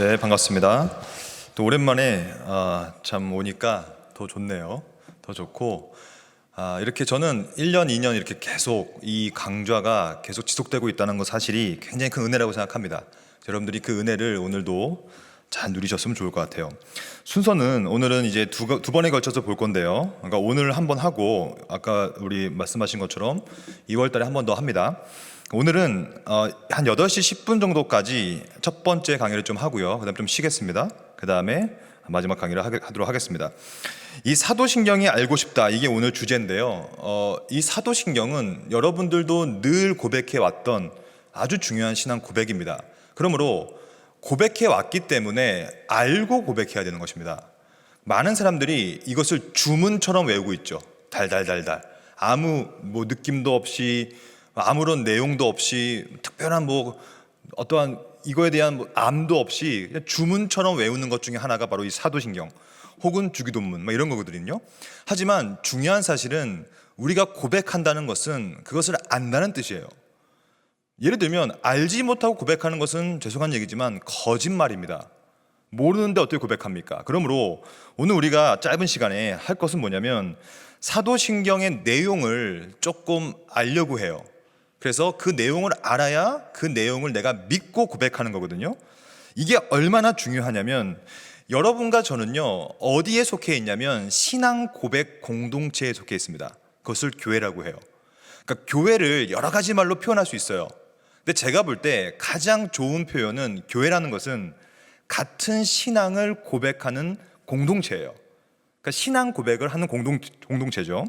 네, 반갑습니다. 또 오랜만에 참 오니까 더 좋네요. 더 좋고 이렇게 저는 1년, 2년 이렇게 계속 이 강좌가 계속 지속되고 있다는 것 사실이 굉장히 큰 은혜라고 생각합니다. 여러분들이 그 은혜를 오늘도 잘 누리셨으면 좋을 것 같아요. 순서는 오늘은 이제 두 번에 걸쳐서 볼 건데요. 그러니까 오늘 한 번 하고 아까 우리 말씀하신 것처럼 2월 달에 한 번 더 합니다. 오늘은 한 8시 10분 정도까지 첫 번째 강의를 좀 하고요. 그 다음에 좀 쉬겠습니다. 그 다음에 마지막 강의를 하도록 하겠습니다. 이 사도신경이 알고 싶다, 이게 오늘 주제인데요. 이 사도신경은 여러분들도 늘 고백해 왔던 아주 중요한 신앙 고백입니다. 그러므로 고백해 왔기 때문에 알고 고백해야 되는 것입니다. 많은 사람들이 이것을 주문처럼 외우고 있죠. 달달달달. 아무 느낌도 없이, 아무런 내용도 없이, 특별한 어떠한 이거에 대한 암도 없이 그냥 주문처럼 외우는 것 중에 하나가 바로 이 사도신경 혹은 주기도문 이런 거거든요. 하지만 중요한 사실은 우리가 고백한다는 것은 그것을 안다는 뜻이에요. 예를 들면 알지 못하고 고백하는 것은 죄송한 얘기지만 거짓말입니다. 모르는데 어떻게 고백합니까? 그러므로 오늘 우리가 짧은 시간에 할 것은 뭐냐면 사도신경의 내용을 조금 알려고 해요. 그래서 그 내용을 알아야 그 내용을 내가 믿고 고백하는 거거든요. 이게 얼마나 중요하냐면 여러분과 저는요, 어디에 속해 있냐면 신앙 고백 공동체에 속해 있습니다. 그것을 교회라고 해요. 그러니까 교회를 여러 가지 말로 표현할 수 있어요. 근데 제가 볼 때 가장 좋은 표현은 교회라는 것은 같은 신앙을 고백하는 공동체예요. 그러니까 신앙 고백을 하는 공동체죠.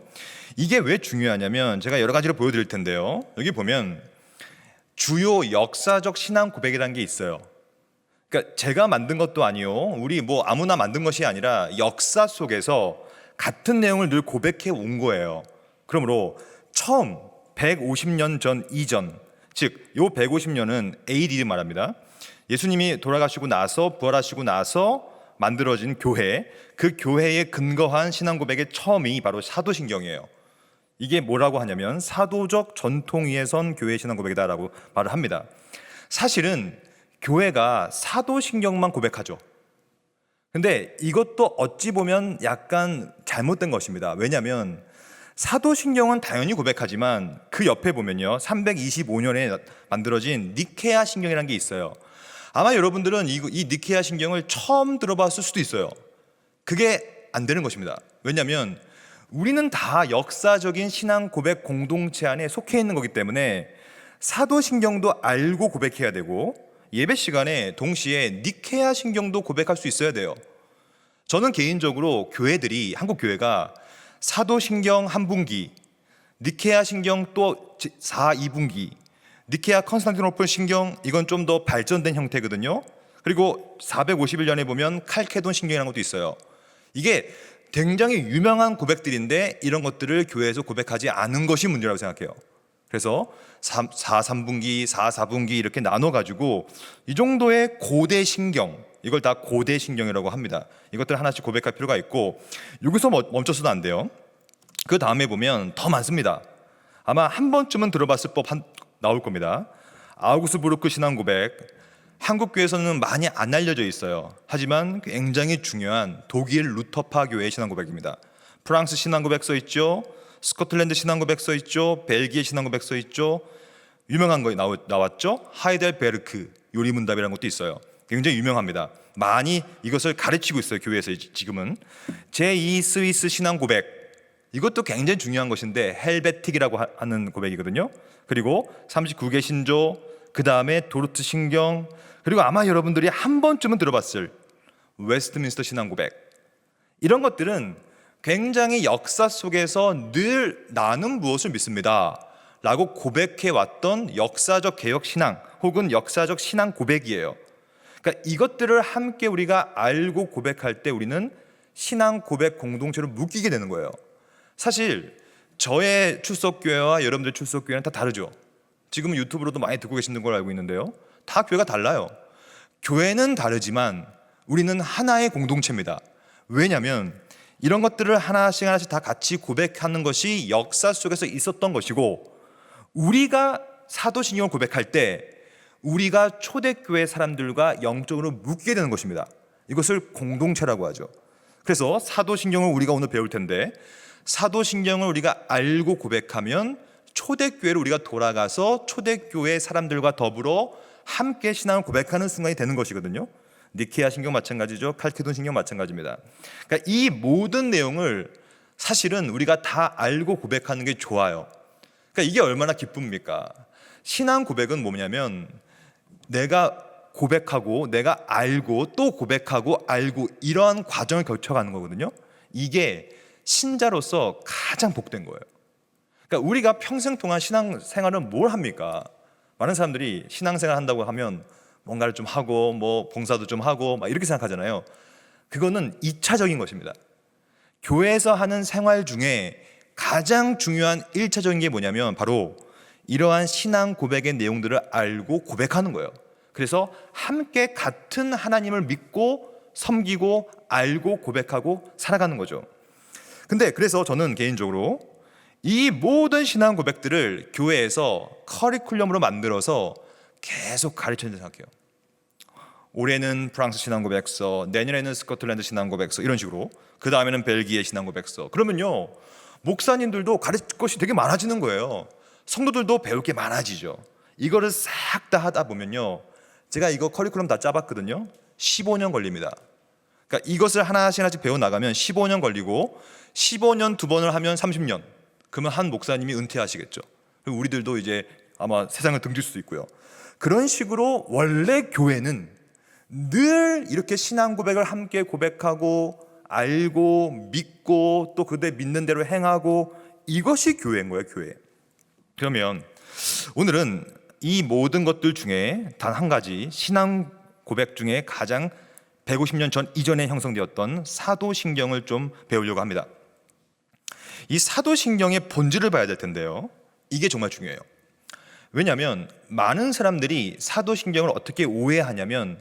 이게 왜 중요하냐면 제가 여러 가지로 보여드릴 텐데요. 여기 보면 주요 역사적 신앙 고백이라는 게 있어요. 그러니까 제가 만든 것도 아니요, 우리 아무나 만든 것이 아니라 역사 속에서 같은 내용을 늘 고백해 온 거예요. 그러므로 처음 150년 전 이전, 즉 요 150년은 AD를 말합니다. 예수님이 돌아가시고 나서 부활하시고 나서 만들어진 교회, 그 교회에 근거한 신앙 고백의 처음이 바로 사도신경이에요. 이게 뭐라고 하냐면 사도적 전통 위에 선 교회의 신앙 고백이다라고 말을 합니다. 사실은 교회가 사도신경만 고백하죠. 근데 이것도 어찌 보면 약간 잘못된 것입니다. 왜냐하면 사도신경은 당연히 고백하지만 그 옆에 보면요, 325년에 만들어진 니케아 신경이라는 게 있어요. 아마 여러분들은 이 니케아 신경을 처음 들어봤을 수도 있어요. 그게 안 되는 것입니다. 왜냐하면 우리는 다 역사적인 신앙 고백 공동체 안에 속해 있는 거기 때문에 사도신경도 알고 고백해야 되고 예배 시간에 동시에 니케아 신경도 고백할 수 있어야 돼요. 저는 개인적으로 한국 교회가 사도신경 한 분기, 니케아 신경 또 2분기, 니케아 컨스탄티노플 신경, 이건 좀 더 발전된 형태거든요. 그리고 451년에 보면 칼케돈 신경이라는 것도 있어요. 이게 굉장히 유명한 고백들인데 이런 것들을 교회에서 고백하지 않은 것이 문제라고 생각해요. 그래서 3분기, 4분기 이렇게 나눠가지고 이 정도의 고대 신경, 이걸 다 고대 신경이라고 합니다. 이것들 하나씩 고백할 필요가 있고 여기서 멈춰서도 안 돼요. 그 다음에 보면 더 많습니다. 아마 한 번쯤은 들어봤을 법 나올 겁니다. 아우구스부르크 신앙 고백, 한국 교회에서는 많이 안 알려져 있어요. 하지만 굉장히 중요한 독일 루터파 교회의 신앙 고백입니다. 프랑스 신앙 고백 써 있죠. 스코틀랜드 신앙 고백 써 있죠. 벨기에 신앙 고백 써 있죠. 유명한 거 나왔죠. 하이델베르크 요리문답이라는 것도 있어요. 굉장히 유명합니다. 많이 이것을 가르치고 있어요, 교회에서 지금은. 제2 스위스 신앙 고백, 이것도 굉장히 중요한 것인데 헬베틱이라고 하는 고백이거든요. 그리고 39개 신조, 그 다음에 도르트 신경, 그리고 아마 여러분들이 한 번쯤은 들어봤을 웨스트민스터 신앙 고백, 이런 것들은 굉장히 역사 속에서 늘 나는 무엇을 믿습니다 라고 고백해 왔던 역사적 개혁 신앙 혹은 역사적 신앙 고백이에요. 그러니까 이것들을 함께 우리가 알고 고백할 때 우리는 신앙 고백 공동체로 묶이게 되는 거예요. 사실 저의 출석교회와 여러분들 출석교회는 다 다르죠. 지금 유튜브로도 많이 듣고 계시는 걸 알고 있는데요, 다 교회가 달라요. 교회는 다르지만 우리는 하나의 공동체입니다. 왜냐하면 이런 것들을 하나씩 다 같이 고백하는 것이 역사 속에서 있었던 것이고, 우리가 사도신경을 고백할 때 우리가 초대교회 사람들과 영적으로 묶게 되는 것입니다. 이것을 공동체라고 하죠. 그래서 사도신경을 우리가 오늘 배울 텐데, 사도신경을 우리가 알고 고백하면 초대교회로 우리가 돌아가서 초대교회 사람들과 더불어 함께 신앙을 고백하는 순간이 되는 것이거든요. 니케아 신경 마찬가지죠. 칼케돈 신경 마찬가지입니다. 그러니까 이 모든 내용을 사실은 우리가 다 알고 고백하는 게 좋아요. 그러니까 이게 얼마나 기쁩니까? 신앙 고백은 뭐냐면 내가 고백하고 내가 알고 또 고백하고 알고 이러한 과정을 거쳐가는 거거든요. 이게 신자로서 가장 복된 거예요. 그러니까 우리가 평생 동안 신앙생활은 뭘 합니까? 많은 사람들이 신앙생활 한다고 하면 뭔가를 좀 하고 뭐 봉사도 좀 하고 막 이렇게 생각하잖아요. 그거는 2차적인 것입니다. 교회에서 하는 생활 중에 가장 중요한 1차적인 게 뭐냐면 바로 이러한 신앙 고백의 내용들을 알고 고백하는 거예요. 그래서 함께 같은 하나님을 믿고 섬기고 알고 고백하고 살아가는 거죠. 근데 그래서 저는 개인적으로 이 모든 신앙 고백들을 교회에서 커리큘럼으로 만들어서 계속 가르쳐야 된다고 생각해요. 올해는 프랑스 신앙 고백서, 내년에는 스코틀랜드 신앙 고백서, 이런 식으로. 그 다음에는 벨기에 신앙 고백서. 그러면요, 목사님들도 가르칠 것이 되게 많아지는 거예요. 성도들도 배울 게 많아지죠. 이거를 싹 다 하다 보면요, 제가 이거 커리큘럼 다 짜봤거든요. 15년 걸립니다. 그러니까 이것을 하나씩 배워나가면 15년 걸리고 15년 두 번을 하면 30년. 그러면 한 목사님이 은퇴하시겠죠. 그리고 우리들도 이제 아마 세상을 등질 수도 있고요. 그런 식으로 원래 교회는 늘 이렇게 신앙 고백을 함께 고백하고 알고 믿고 또 그대 믿는 대로 행하고, 이것이 교회인 거예요, 교회. 그러면 오늘은 이 모든 것들 중에 단 한 가지, 신앙 고백 중에 가장 150년 전 이전에 형성되었던 사도신경을 좀 배우려고 합니다. 이 사도신경의 본질을 봐야 될 텐데요, 이게 정말 중요해요. 왜냐하면 많은 사람들이 사도신경을 어떻게 오해하냐면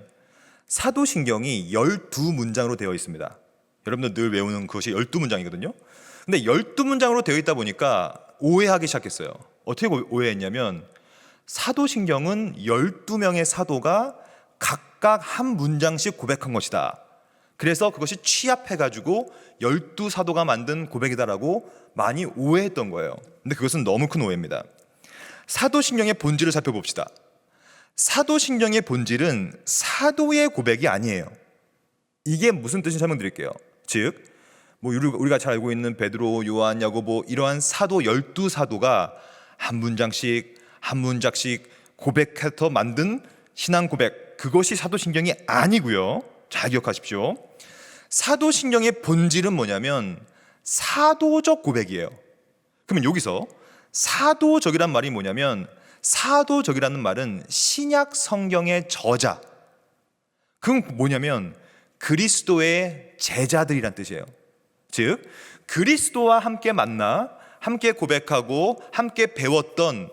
사도신경이 12문장으로 되어 있습니다. 여러분들 늘 외우는 그것이 12문장이거든요. 근데 12문장으로 되어 있다 보니까 오해하기 시작했어요. 어떻게 오해했냐면 사도신경은 12명의 사도가 각각 한 문장씩 고백한 것이다. 그래서 그것이 취합해가지고 12사도가 만든 고백이다라고 많이 오해했던 거예요. 근데 그것은 너무 큰 오해입니다. 사도신경의 본질을 살펴봅시다. 사도신경의 본질은 사도의 고백이 아니에요. 이게 무슨 뜻인지 설명드릴게요. 즉, 뭐 우리가 잘 알고 있는 베드로, 요한, 야고보 이러한 사도 12사도가 한 문장씩 한 문장씩 고백해서 만든 신앙 고백, 그것이 사도신경이 아니고요. 잘 기억하십시오. 사도신경의 본질은 뭐냐면 사도적 고백이에요. 그러면 여기서 사도적이란 말이 뭐냐면, 사도적이라는 말은 신약 성경의 저자, 그건 뭐냐면 그리스도의 제자들이란 뜻이에요. 즉 그리스도와 함께 만나 함께 고백하고 함께 배웠던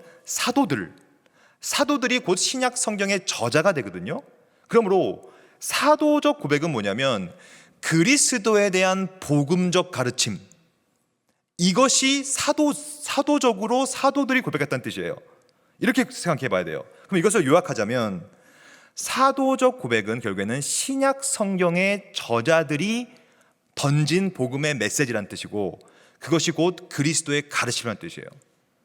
사도들이 곧 신약 성경의 저자가 되거든요. 그러므로 사도적 고백은 뭐냐면 그리스도에 대한 복음적 가르침, 이것이 사도적으로 사도들이 고백했다는 뜻이에요. 이렇게 생각해 봐야 돼요. 그럼 이것을 요약하자면 사도적 고백은 결국에는 신약 성경의 저자들이 던진 복음의 메시지라는 뜻이고, 그것이 곧 그리스도의 가르침이라는 뜻이에요.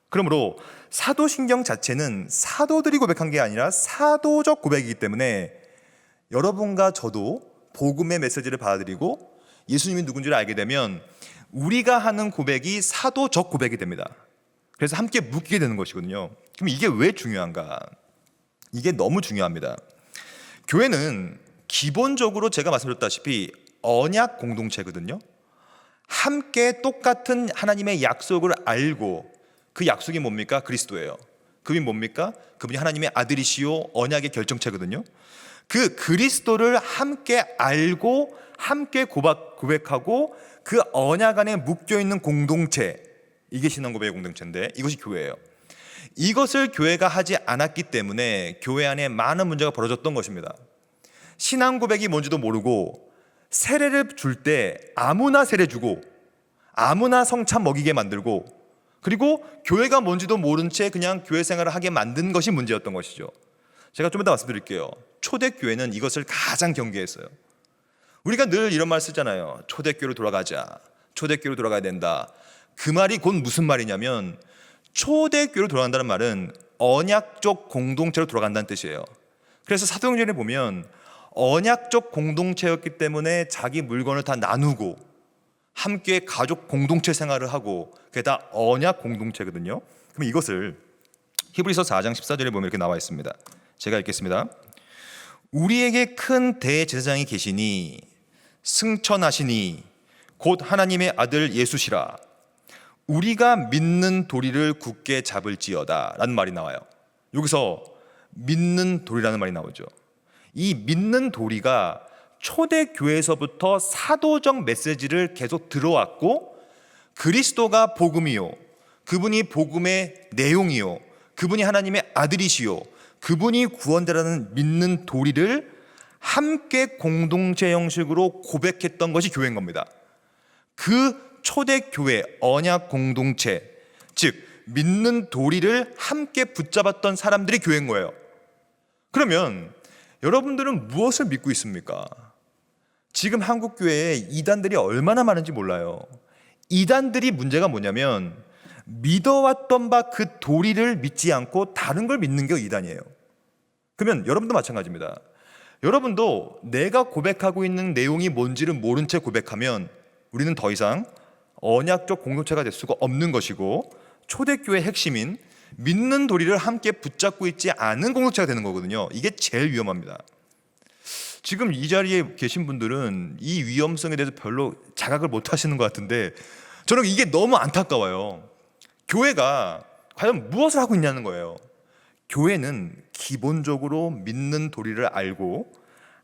그러므로 사도신경 자체는 사도들이 고백한 게 아니라 사도적 고백이기 때문에 여러분과 저도 복음의 메시지를 받아들이고 예수님이 누군지를 알게 되면 우리가 하는 고백이 사도적 고백이 됩니다. 그래서 함께 묶이게 되는 것이거든요. 그럼 이게 왜 중요한가? 이게 너무 중요합니다. 교회는 기본적으로 제가 말씀드렸다시피 언약 공동체거든요. 함께 똑같은 하나님의 약속을 알고, 그 약속이 뭡니까? 그리스도예요. 그분이 뭡니까? 그분이 하나님의 아들이시요 언약의 결정체거든요. 그 그리스도를 함께 알고 함께 고백하고 그 언약 안에 묶여있는 공동체, 이게 신앙고백의 공동체인데 이것이 교회예요. 이것을 교회가 하지 않았기 때문에 교회 안에 많은 문제가 벌어졌던 것입니다. 신앙고백이 뭔지도 모르고 세례를 줄 때 아무나 세례 주고 아무나 성찬 먹이게 만들고, 그리고 교회가 뭔지도 모른 채 그냥 교회 생활을 하게 만든 것이 문제였던 것이죠. 제가 좀 이따 말씀드릴게요. 초대교회는 이것을 가장 경계했어요. 우리가 늘 이런 말 쓰잖아요. 초대교회로 돌아가자. 초대교회로 돌아가야 된다. 그 말이 곧 무슨 말이냐면 초대교회로 돌아간다는 말은 언약적 공동체로 돌아간다는 뜻이에요. 그래서 사도행전에 보면 언약적 공동체였기 때문에 자기 물건을 다 나누고 함께 가족 공동체 생활을 하고 그게 다 언약 공동체거든요. 그럼 이것을 히브리서 4장 14절에 보면 이렇게 나와 있습니다. 제가 읽겠습니다. 우리에게 큰 대제사장이 계시니 승천하시니 곧 하나님의 아들 예수시라. 우리가 믿는 도리를 굳게 잡을지어다 라는 말이 나와요. 여기서 믿는 도리라는 말이 나오죠. 이 믿는 도리가 초대교회에서부터 사도적 메시지를 계속 들어왔고 그리스도가 복음이요, 그분이 복음의 내용이요, 그분이 하나님의 아들이시요, 그분이 구원자라는 믿는 도리를 함께 공동체 형식으로 고백했던 것이 교회인 겁니다. 그 초대교회 언약 공동체, 즉 믿는 도리를 함께 붙잡았던 사람들이 교회인 거예요. 그러면 여러분들은 무엇을 믿고 있습니까? 지금 한국 교회에 이단들이 얼마나 많은지 몰라요. 이단들이 문제가 뭐냐면 믿어왔던 바 그 도리를 믿지 않고 다른 걸 믿는 게 이단이에요. 그러면 여러분도 마찬가지입니다. 여러분도 내가 고백하고 있는 내용이 뭔지를 모른 채 고백하면 우리는 더 이상 언약적 공동체가 될 수가 없는 것이고 초대교회의 핵심인 믿는 도리를 함께 붙잡고 있지 않은 공동체가 되는 거거든요. 이게 제일 위험합니다. 지금 이 자리에 계신 분들은 이 위험성에 대해서 별로 자각을 못 하시는 것 같은데 저는 이게 너무 안타까워요. 교회가 과연 무엇을 하고 있냐는 거예요. 교회는 기본적으로 믿는 도리를 알고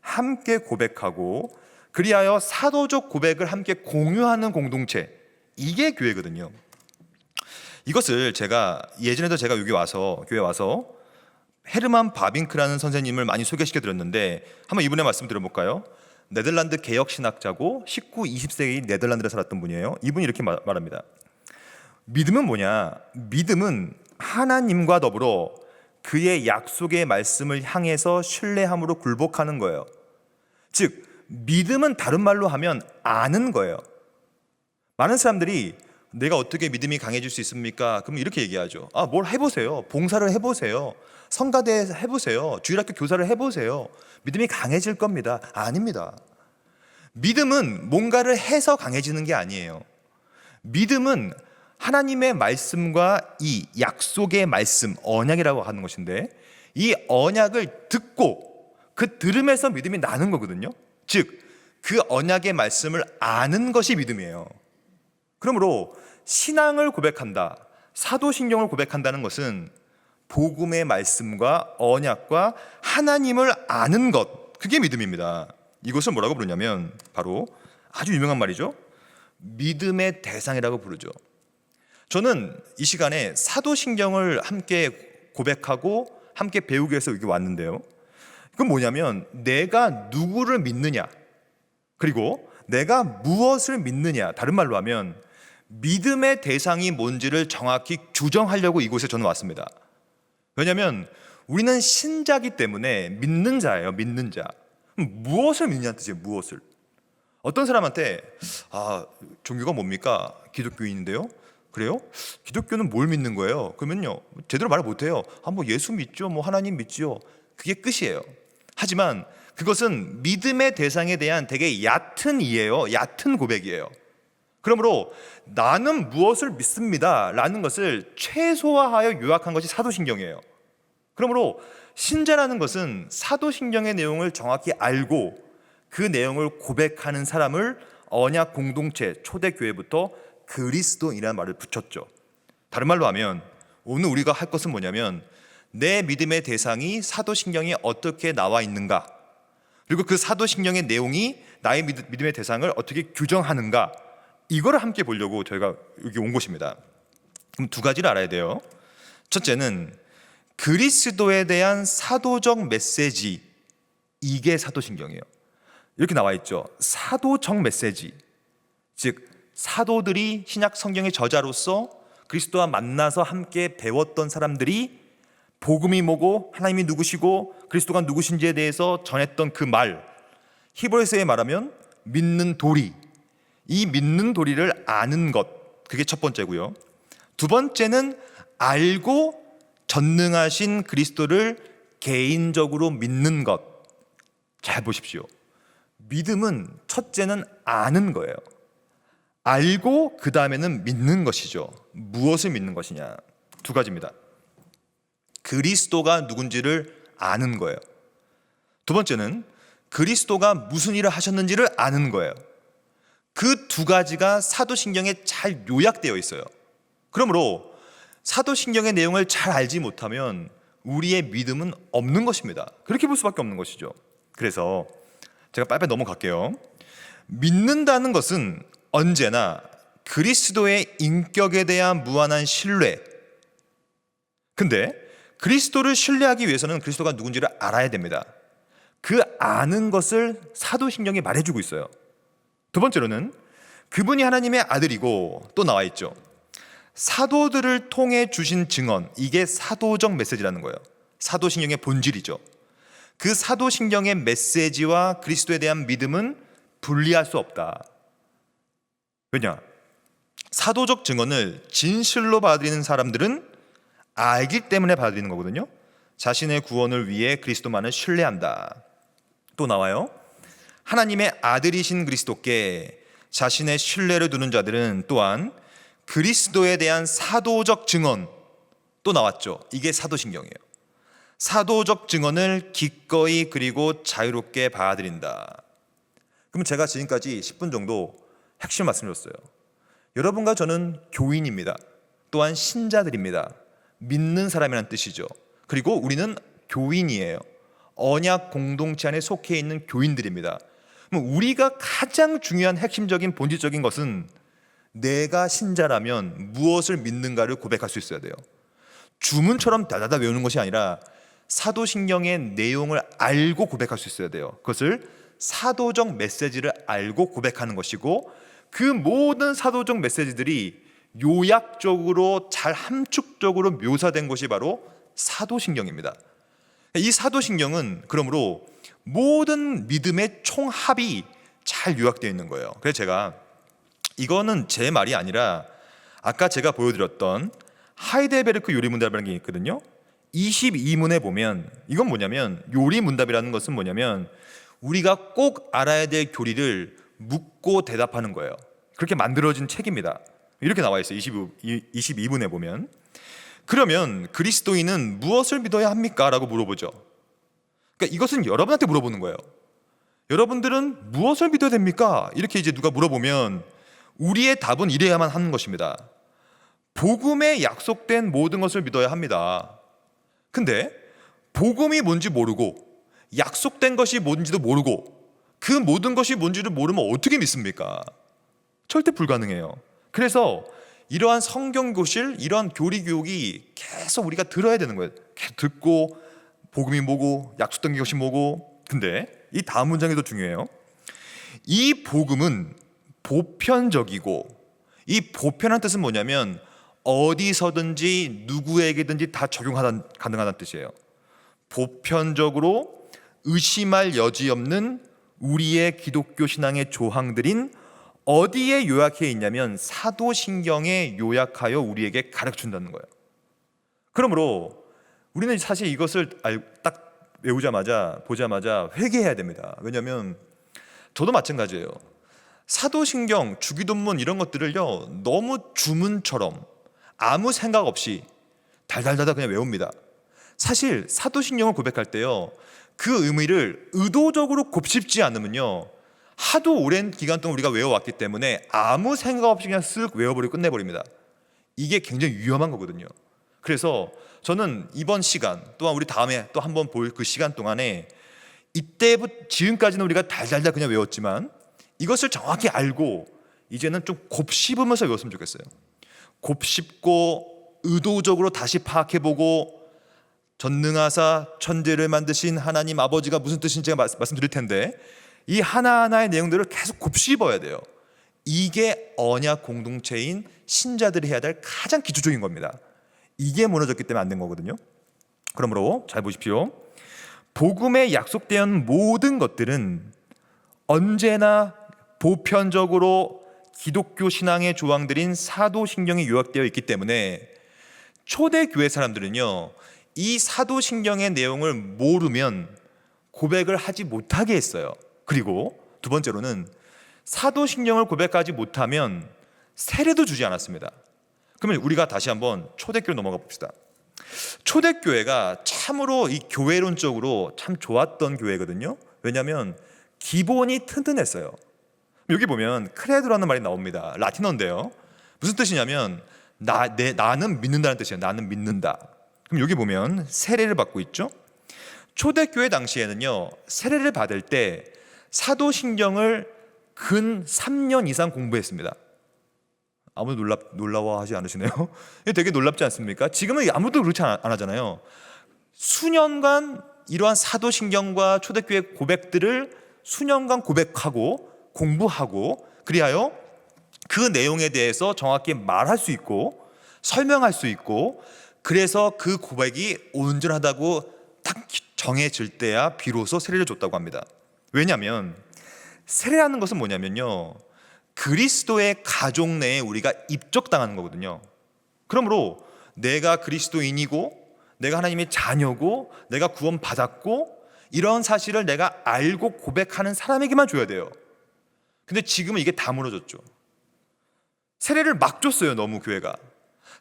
함께 고백하고 그리하여 사도적 고백을 함께 공유하는 공동체, 이게 교회거든요. 이것을 제가 예전에도 제가 여기 와서 교회 와서 헤르만 바빙크라는 선생님을 많이 소개시켜 드렸는데 한번 이분의 말씀 들어볼까요? 네덜란드 개혁 신학자고 19, 20세기 네덜란드에 살았던 분이에요. 이분이 이렇게 말합니다. 믿음은 뭐냐? 믿음은 하나님과 더불어 그의 약속의 말씀을 향해서 신뢰함으로 굴복하는 거예요. 즉 믿음은 다른 말로 하면 아는 거예요. 많은 사람들이 내가 어떻게 믿음이 강해질 수 있습니까? 그럼 이렇게 얘기하죠. 뭘 해보세요. 봉사를 해보세요. 성가대 해보세요. 주일학교 교사를 해보세요. 믿음이 강해질 겁니다. 아닙니다. 믿음은 뭔가를 해서 강해지는 게 아니에요. 믿음은 하나님의 말씀과 이 약속의 말씀, 언약이라고 하는 것인데 이 언약을 듣고 그 들음에서 믿음이 나는 거거든요. 즉, 그 언약의 말씀을 아는 것이 믿음이에요. 그러므로 신앙을 고백한다, 사도신경을 고백한다는 것은 복음의 말씀과 언약과 하나님을 아는 것, 그게 믿음입니다. 이것을 뭐라고 부르냐면 바로 아주 유명한 말이죠. 믿음의 대상이라고 부르죠. 저는 이 시간에 사도신경을 함께 고백하고 함께 배우기 위해서 여기 왔는데요. 그건 뭐냐면 내가 누구를 믿느냐, 그리고 내가 무엇을 믿느냐, 다른 말로 하면 믿음의 대상이 뭔지를 정확히 규정하려고 이곳에 저는 왔습니다. 왜냐하면 우리는 신자기 때문에 믿는 자예요. 믿는 자. 무엇을 믿느냐는 뜻이에요. 무엇을. 어떤 사람한테 종교가 뭡니까? 기독교인인데요. 그래요? 기독교는 뭘 믿는 거예요? 그러면요 제대로 말을 못해요. 뭐 예수 믿죠, 뭐 하나님 믿죠. 그게 끝이에요. 하지만 그것은 믿음의 대상에 대한 되게 얕은 이해예요. 얕은 고백이에요. 그러므로 나는 무엇을 믿습니다 라는 것을 최소화하여 요약한 것이 사도신경이에요. 그러므로 신자라는 것은 사도신경의 내용을 정확히 알고 그 내용을 고백하는 사람을 언약 공동체, 초대교회부터 그리스도인이라는 말을 붙였죠. 다른 말로 하면 오늘 우리가 할 것은 뭐냐면 내 믿음의 대상이 사도신경에 어떻게 나와 있는가, 그리고 그 사도신경의 내용이 나의 믿음의 대상을 어떻게 규정하는가, 이거를 함께 보려고 저희가 여기 온 곳입니다. 그럼 두 가지를 알아야 돼요. 첫째는 그리스도에 대한 사도적 메시지, 이게 사도신경이에요. 이렇게 나와 있죠. 사도적 메시지, 즉 사도들이 신약 성경의 저자로서 그리스도와 만나서 함께 배웠던 사람들이 복음이 뭐고 하나님이 누구시고 그리스도가 누구신지에 대해서 전했던 그 말, 히브리서에 말하면 믿는 도리, 이 믿는 도리를 아는 것, 그게 첫 번째고요. 두 번째는 알고 전능하신 그리스도를 개인적으로 믿는 것. 잘 보십시오. 믿음은 첫째는 아는 거예요. 알고 그 다음에는 믿는 것이죠. 무엇을 믿는 것이냐? 두 가지입니다. 그리스도가 누군지를 아는 거예요. 두 번째는 그리스도가 무슨 일을 하셨는지를 아는 거예요. 그 두 가지가 사도신경에 잘 요약되어 있어요. 그러므로 사도신경의 내용을 잘 알지 못하면 우리의 믿음은 없는 것입니다. 그렇게 볼 수밖에 없는 것이죠. 그래서 제가 빨리빨리 넘어갈게요. 믿는다는 것은 언제나 그리스도의 인격에 대한 무한한 신뢰. 근데 그리스도를 신뢰하기 위해서는 그리스도가 누군지를 알아야 됩니다. 그 아는 것을 사도신경이 말해주고 있어요. 두 번째로는 그분이 하나님의 아들이고, 또 나와 있죠. 사도들을 통해 주신 증언, 이게 사도적 메시지라는 거예요. 사도신경의 본질이죠. 그 사도신경의 메시지와 그리스도에 대한 믿음은 분리할 수 없다. 왜냐? 사도적 증언을 진실로 받아들이는 사람들은 알기 때문에 받아들이는 거거든요. 자신의 구원을 위해 그리스도만을 신뢰한다. 또 나와요. 하나님의 아들이신 그리스도께 자신의 신뢰를 두는 자들은 또한 그리스도에 대한 사도적 증언, 또 나왔죠. 이게 사도신경이에요. 사도적 증언을 기꺼이 그리고 자유롭게 받아들인다. 그럼 제가 지금까지 10분 정도 핵심 말씀드렸어요. 여러분과 저는 교인입니다. 또한 신자들입니다. 믿는 사람이라는 뜻이죠. 그리고 우리는 교인이에요. 언약 공동체 안에 속해 있는 교인들입니다. 그럼 우리가 가장 중요한 핵심적인 본질적인 것은 내가 신자라면 무엇을 믿는가를 고백할 수 있어야 돼요. 주문처럼 다다다 외우는 것이 아니라 사도신경의 내용을 알고 고백할 수 있어야 돼요. 그것을 사도적 메시지를 알고 고백하는 것이고, 그 모든 사도적 메시지들이 요약적으로 잘 함축적으로 묘사된 것이 바로 사도신경입니다. 이 사도신경은 그러므로 모든 믿음의 총합이 잘 요약되어 있는 거예요. 그래서 제가 이거는 제 말이 아니라 아까 제가 보여드렸던 하이델베르크 요리문답이라는 게 있거든요. 22문에 보면 이건 뭐냐면, 요리문답이라는 것은 뭐냐면 우리가 꼭 알아야 될 교리를 묻고 대답하는 거예요. 그렇게 만들어진 책입니다. 이렇게 나와 있어요. 22문에 보면. 그러면 그리스도인은 무엇을 믿어야 합니까? 라고 물어보죠. 그러니까 이것은 여러분한테 물어보는 거예요. 여러분들은 무엇을 믿어야 됩니까? 이렇게 이제 누가 물어보면 우리의 답은 이래야만 하는 것입니다. 복음에 약속된 모든 것을 믿어야 합니다. 근데 복음이 뭔지 모르고 약속된 것이 뭔지도 모르고 그 모든 것이 뭔지를 모르면 어떻게 믿습니까? 절대 불가능해요. 그래서 이러한 성경교실, 이러한 교리교육이 계속 우리가 들어야 되는 거예요. 계속 듣고 복음이 뭐고 약속된 것이 뭐고. 근데 이 다음 문장이 더 중요해요. 이 복음은 보편적이고, 이 보편한 뜻은 뭐냐면 어디서든지 누구에게든지 다 가능하다는 뜻이에요. 보편적으로 의심할 여지 없는 우리의 기독교 신앙의 조항들인, 어디에 요약해 있냐면 사도신경에 요약하여 우리에게 가르쳐준다는 거예요. 그러므로 우리는 사실 이것을 딱 외우자마자 보자마자 회개해야 됩니다. 왜냐하면 저도 마찬가지예요. 사도신경, 주기도문 이런 것들을요 너무 주문처럼 아무 생각 없이 달달달달 그냥 외웁니다. 사실 사도신경을 고백할 때요 그 의미를 의도적으로 곱씹지 않으면요 하도 오랜 기간 동안 우리가 외워왔기 때문에 아무 생각 없이 그냥 쓱 외워버리고 끝내버립니다. 이게 굉장히 위험한 거거든요. 그래서 저는 이번 시간 또한 우리 다음에 또 한 번 볼 그 시간 동안에 이때부터 지금까지는 우리가 달달달 그냥 외웠지만 이것을 정확히 알고 이제는 좀 곱씹으면서 외웠으면 좋겠어요. 곱씹고 의도적으로 다시 파악해보고, 전능하사 천지를 만드신 하나님 아버지가 무슨 뜻인지 제가 말씀드릴 텐데 이 하나하나의 내용들을 계속 곱씹어야 돼요. 이게 언약 공동체인 신자들이 해야 될 가장 기초적인 겁니다. 이게 무너졌기 때문에 안 된 거거든요. 그러므로 잘 보십시오. 복음에 약속된 모든 것들은 언제나 보편적으로 기독교 신앙의 조항들인 사도신경에 요약되어 있기 때문에 초대교회 사람들은요, 이 사도신경의 내용을 모르면 고백을 하지 못하게 했어요. 그리고 두 번째로는 사도신경을 고백하지 못하면 세례도 주지 않았습니다. 그러면 우리가 다시 한번 초대교회로 넘어가 봅시다. 초대교회가 참으로 이 교회론적으로 참 좋았던 교회거든요. 왜냐하면 기본이 튼튼했어요. 여기 보면 크레도라는 말이 나옵니다. 라틴어인데요. 무슨 뜻이냐면 나는 믿는다는 뜻이에요. 나는 믿는다. 그럼 여기 보면 세례를 받고 있죠. 초대교회 당시에는요, 세례를 받을 때 사도신경을 근 3년 이상 공부했습니다. 아무도 놀라워하지 않으시네요. 되게 놀랍지 않습니까? 지금은 아무도 그렇지 안 하잖아요. 수년간 이러한 사도신경과 초대교회 고백들을 수년간 고백하고 공부하고, 그리하여 그 내용에 대해서 정확히 말할 수 있고 설명할 수 있고, 그래서 그 고백이 온전하다고 딱 정해질 때야 비로소 세례를 줬다고 합니다. 왜냐하면 세례라는 것은 뭐냐면요, 그리스도의 가족 내에 우리가 입적당하는 거거든요. 그러므로 내가 그리스도인이고 내가 하나님의 자녀고 내가 구원받았고 이런 사실을 내가 알고 고백하는 사람에게만 줘야 돼요. 근데 지금은 이게 다 무너졌죠. 세례를 막 줬어요. 너무 교회가.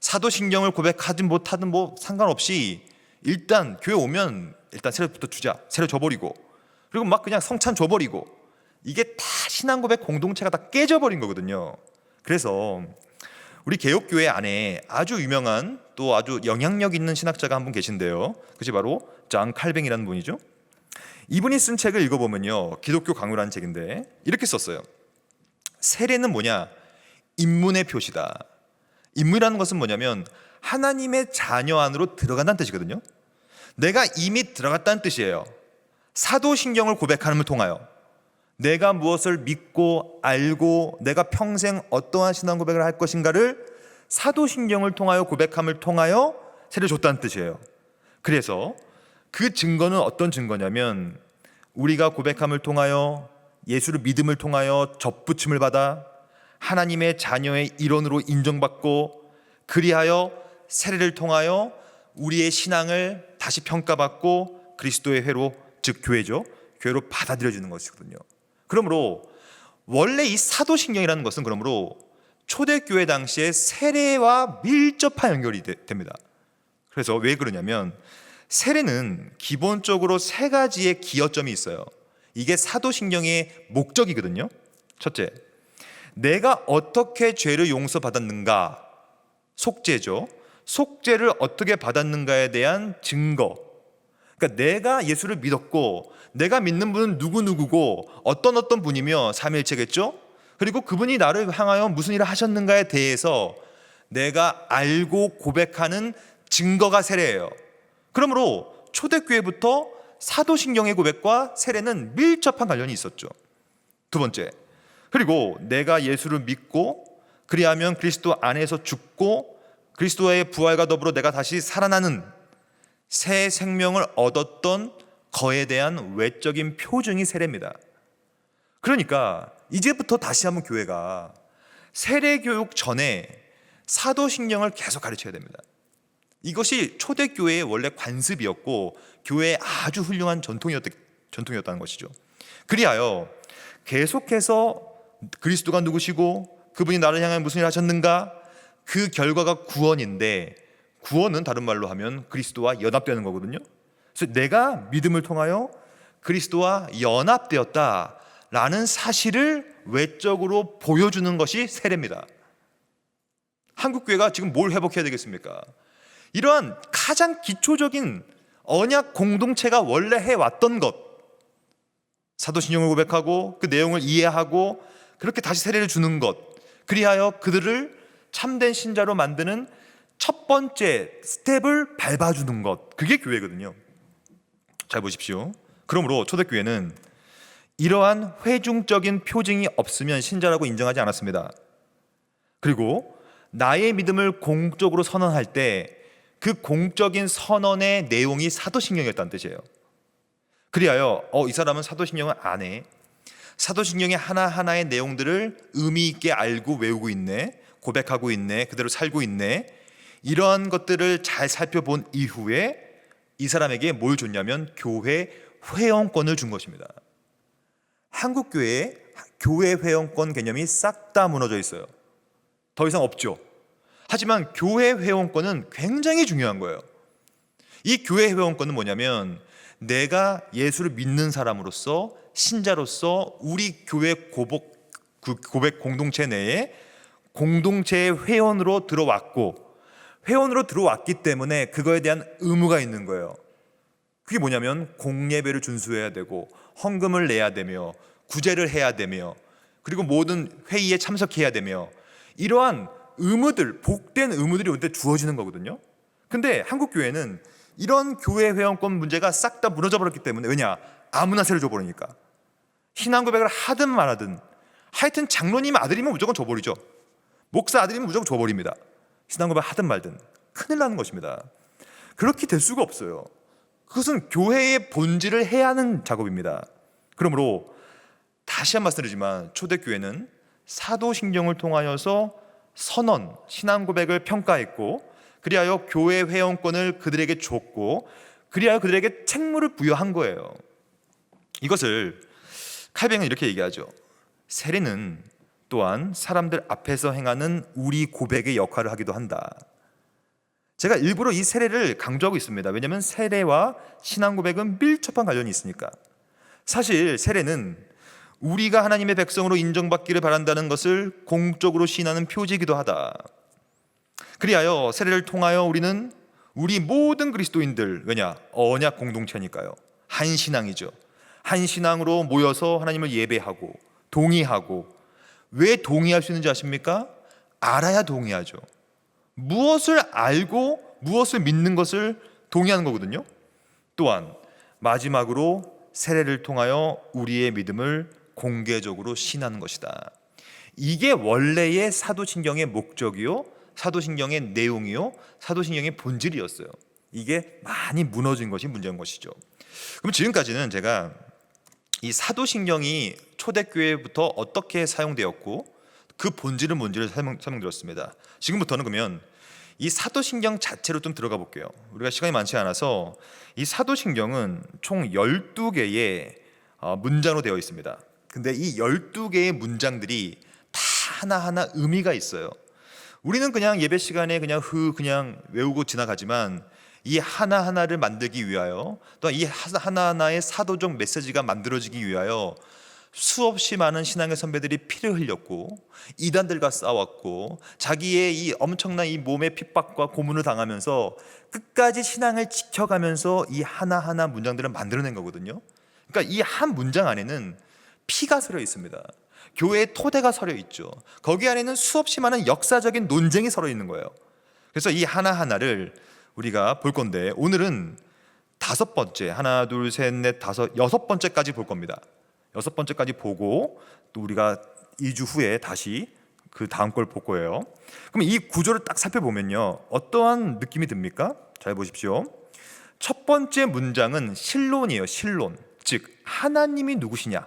사도신경을 고백하든 못하든 뭐 상관없이 일단 교회 오면 일단 세례부터 주자. 세례 줘버리고, 그리고 막 그냥 성찬 줘버리고, 이게 다 신앙 고백 공동체가 다 깨져버린 거거든요. 그래서 우리 개혁교회 안에 아주 유명한 또 아주 영향력 있는 신학자가 한 분 계신데요. 그것이 바로 존 칼뱅이라는 분이죠. 이분이 쓴 책을 읽어보면요, 기독교 강요라는 책인데 이렇게 썼어요. 세례는 뭐냐? 입문의 표시다. 입문이라는 것은 뭐냐면 하나님의 자녀 안으로 들어간다는 뜻이거든요. 내가 이미 들어갔다는 뜻이에요. 사도신경을 고백함을 통하여 내가 무엇을 믿고 알고 내가 평생 어떠한 신앙 고백을 할 것인가를 사도신경을 통하여 고백함을 통하여 세례를 줬다는 뜻이에요. 그래서 그 증거는 어떤 증거냐면 우리가 고백함을 통하여 예수를 믿음을 통하여 접붙임을 받아 하나님의 자녀의 일원으로 인정받고, 그리하여 세례를 통하여 우리의 신앙을 다시 평가받고 그리스도의 회로, 즉 교회죠, 교회로 받아들여지는 것이거든요. 그러므로 원래 이 사도신경이라는 것은 그러므로 초대교회 당시에 세례와 밀접한 연결이 됩니다. 그래서 왜 그러냐면 세례는 기본적으로 세 가지의 기여점이 있어요. 이게 사도신경의 목적이거든요. 첫째, 내가 어떻게 죄를 용서받았는가, 속죄죠. 속죄를 어떻게 받았는가에 대한 증거. 그러니까 내가 예수를 믿었고 내가 믿는 분은 누구누구고 어떤 분이며 삼위일체겠죠. 그리고 그분이 나를 향하여 무슨 일을 하셨는가에 대해서 내가 알고 고백하는 증거가 세례예요. 그러므로 초대교회부터 사도신경의 고백과 세례는 밀접한 관련이 있었죠. 두 번째, 그리고 내가 예수를 믿고 그리하면 그리스도 안에서 죽고 그리스도의 부활과 더불어 내가 다시 살아나는 새 생명을 얻었던 거에 대한 외적인 표징이 세례입니다. 그러니까 이제부터 다시 한번 교회가 세례 교육 전에 사도신경을 계속 가르쳐야 됩니다. 이것이 초대교회의 원래 관습이었고 교회의 아주 훌륭한 전통이었다는 것이죠. 그리하여 계속해서 그리스도가 누구시고 그분이 나를 향해 무슨 일을 하셨는가, 그 결과가 구원인데, 구원은 다른 말로 하면 그리스도와 연합되는 거거든요. 그래서 내가 믿음을 통하여 그리스도와 연합되었다라는 사실을 외적으로 보여주는 것이 세례입니다. 한국교회가 지금 뭘 회복해야 되겠습니까? 이러한 가장 기초적인 언약 공동체가 원래 해왔던 것, 사도신경을 고백하고 그 내용을 이해하고 그렇게 다시 세례를 주는 것, 그리하여 그들을 참된 신자로 만드는 첫 번째 스텝을 밟아주는 것, 그게 교회거든요. 잘 보십시오. 그러므로 초대교회는 이러한 회중적인 표징이 없으면 신자라고 인정하지 않았습니다. 그리고 나의 믿음을 공적으로 선언할 때 그 공적인 선언의 내용이 사도신경이었다는 뜻이에요. 그리하여 이 사람은 사도신경을 안 해. 사도신경의 하나하나의 내용들을 의미 있게 알고 외우고 있네, 고백하고 있네, 그대로 살고 있네. 이러한 것들을 잘 살펴본 이후에 이 사람에게 뭘 줬냐면 교회 회원권을 준 것입니다. 한국 교회에 교회 회원권 개념이 싹 다 무너져 있어요. 더 이상 없죠. 하지만 교회 회원권은 굉장히 중요한 거예요. 이 교회 회원권은 뭐냐면 내가 예수를 믿는 사람으로서, 신자로서 우리 교회 고백 공동체 내에 공동체의 회원으로 들어왔고, 회원으로 들어왔기 때문에 그거에 대한 의무가 있는 거예요. 그게 뭐냐면 공예배를 준수해야 되고, 헌금을 내야 되며, 구제를 해야 되며, 그리고 모든 회의에 참석해야 되며, 이러한 의무들, 복된 의무들이 우리한테 주어지는 거거든요. 근데 한국 교회는 이런 교회 회원권 문제가 싹 다 무너져 버렸기 때문에, 왜냐? 아무나 세를 줘버리니까. 신앙 고백을 하든 말하든, 하여튼 장로님 아들이면 무조건 줘버리죠. 목사 아들이면 무조건 줘버립니다. 신앙 고백 하든 말든 큰일 나는 것입니다. 그렇게 될 수가 없어요. 그것은 교회의 본질을 해야 하는 작업입니다. 그러므로 다시 한 번 말씀드리지만 초대교회는 사도신경을 통하여서 선언, 신앙 고백을 평가했고, 그리하여 교회 회원권을 그들에게 줬고, 그리하여 그들에게 책무를 부여한 거예요. 이것을 칼뱅은 이렇게 얘기하죠. 세례는 또한 사람들 앞에서 행하는 우리 고백의 역할을 하기도 한다. 제가 일부러 이 세례를 강조하고 있습니다. 왜냐하면 세례와 신앙 고백은 밀접한 관련이 있으니까. 사실 세례는 우리가 하나님의 백성으로 인정받기를 바란다는 것을 공적으로 시인하는 표지이기도 하다. 그리하여 세례를 통하여 우리는 우리 모든 그리스도인들, 왜냐? 언약 공동체니까요. 한 신앙이죠. 한 신앙으로 모여서 하나님을 예배하고 동의하고. 왜 동의할 수 있는지 아십니까? 알아야 동의하죠. 무엇을 알고 무엇을 믿는 것을 동의하는 거거든요. 또한 마지막으로 세례를 통하여 우리의 믿음을 공개적으로 신하는 것이다. 이게 원래의 사도신경의 목적이요, 사도신경의 내용이요, 사도신경의 본질이었어요. 이게 많이 무너진 것이 문제인 것이죠. 그럼 지금까지는 제가 이 사도신경이 초대교회부터 어떻게 사용되었고 그 본질은 뭔지를 설명드렸습니다. 지금부터는 그러면 이 사도신경 자체로 좀 들어가 볼게요. 우리가 시간이 많지 않아서 이 사도신경은 총 12개의 문장으로 되어 있습니다. 근데 이 12개의 문장들이 다 하나하나 의미가 있어요. 우리는 그냥 예배 시간에 그냥 외우고 지나가지만 이 하나하나를 만들기 위하여, 또 이 하나하나의 사도적 메시지가 만들어지기 위하여 수없이 많은 신앙의 선배들이 피를 흘렸고 이단들과 싸웠고 자기의 이 엄청난 이 몸의 핍박과 고문을 당하면서 끝까지 신앙을 지켜가면서 이 하나하나 문장들을 만들어낸 거거든요. 그러니까 이 한 문장 안에는 피가 서려 있습니다. 교회의 토대가 서려 있죠. 거기 안에는 수없이 많은 역사적인 논쟁이 서려 있는 거예요. 그래서 이 하나하나를 우리가 볼 건데, 오늘은 5번째, 하나, 둘, 셋, 넷, 다섯, 6번째까지 볼 겁니다. 6번째까지 보고 또 우리가 2주 후에 다시 그 다음 걸 볼 거예요. 그럼 이 구조를 딱 살펴보면요, 어떠한 느낌이 듭니까? 잘 보십시오. 첫 번째 문장은 신론이에요. 신론, 즉 하나님이 누구시냐에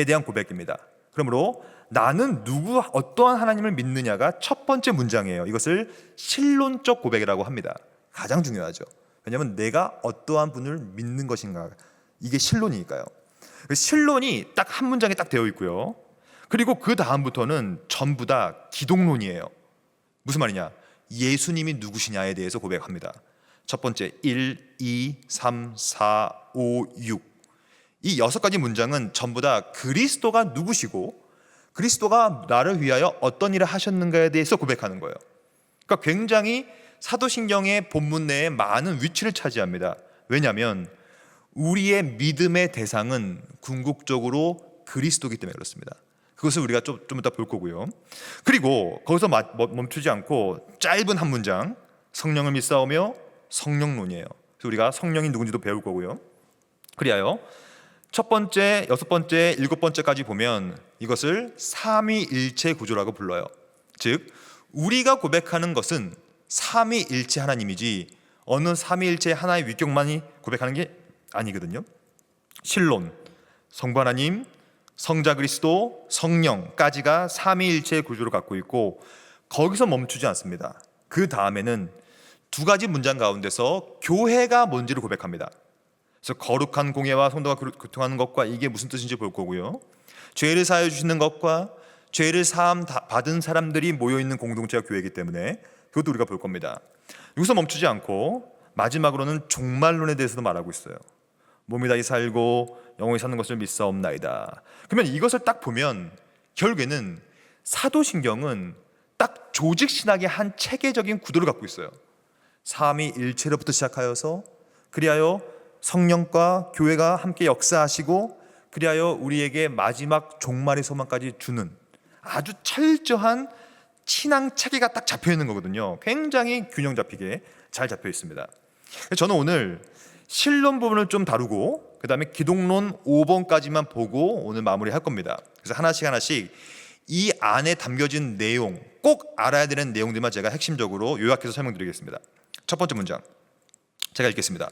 대한 고백입니다. 그러므로 나는 어떠한 하나님을 믿느냐가 첫 번째 문장이에요. 이것을 신론적 고백이라고 합니다. 가장 중요하죠. 왜냐하면 내가 어떠한 분을 믿는 것인가, 이게 신론이니까요. 신론이 딱 한 문장에 딱 되어 있고요. 그리고 그 다음부터는 전부 다 기독론이에요. 무슨 말이냐? 예수님이 누구시냐에 대해서 고백합니다. 첫 번째 1, 2, 3, 4, 5, 6. 이 6가지 문장은 전부 다 그리스도가 누구시고 그리스도가 나를 위하여 어떤 일을 하셨는가에 대해서 고백하는 거예요. 그러니까 굉장히 사도신경의 본문 내에 많은 위치를 차지합니다. 왜냐하면 우리의 믿음의 대상은 궁극적으로 그리스도이기 때문에 그렇습니다. 그것을 우리가 좀 이따 볼 거고요. 그리고 거기서 멈추지 않고 짧은 한 문장, 성령을 믿사오며 성령론이에요. 그래서 우리가 성령이 누군지도 배울 거고요. 그리하여 첫 번째, 6번째, 7번째까지 보면 이것을 삼위일체 구조라고 불러요. 즉 우리가 고백하는 것은 삼위일체 하나님이지 어느 삼위일체 하나의 위격만이 고백하는 게 아니거든요. 신론, 성부 하나님, 성자 그리스도, 성령까지가 삼위일체의 구조를 갖고 있고 거기서 멈추지 않습니다. 그 다음에는 두 가지 문장 가운데서 교회가 뭔지를 고백합니다. 그래서 거룩한 공예와 성도가 교통하는 것과 이게 무슨 뜻인지 볼 거고요. 죄를 사하여 주시는 것과 죄를 사함 받은 사람들이 모여있는 공동체가 교회이기 때문에 그것도 우리가 볼 겁니다. 여기서 멈추지 않고 마지막으로는 종말론에 대해서도 말하고 있어요. 몸이 다시 살고 영원히 사는 것을 믿사옵나이다. 그러면 이것을 딱 보면 결국에는 사도신경은 딱 조직신학의 한 체계적인 구도를 갖고 있어요. 삼위일체로부터 시작하여서 그리하여 성령과 교회가 함께 역사하시고 그리하여 우리에게 마지막 종말의 소망까지 주는 아주 철저한 신앙 체계가 딱 잡혀 있는 거거든요. 굉장히 균형 잡히게 잘 잡혀 있습니다. 저는 오늘 신론 부분을 좀 다루고 그 다음에 기독론 5번까지만 보고 오늘 마무리할 겁니다. 그래서 하나씩 이 안에 담겨진 내용, 꼭 알아야 되는 내용들만 제가 핵심적으로 요약해서 설명드리겠습니다. 첫 번째 문장 제가 읽겠습니다.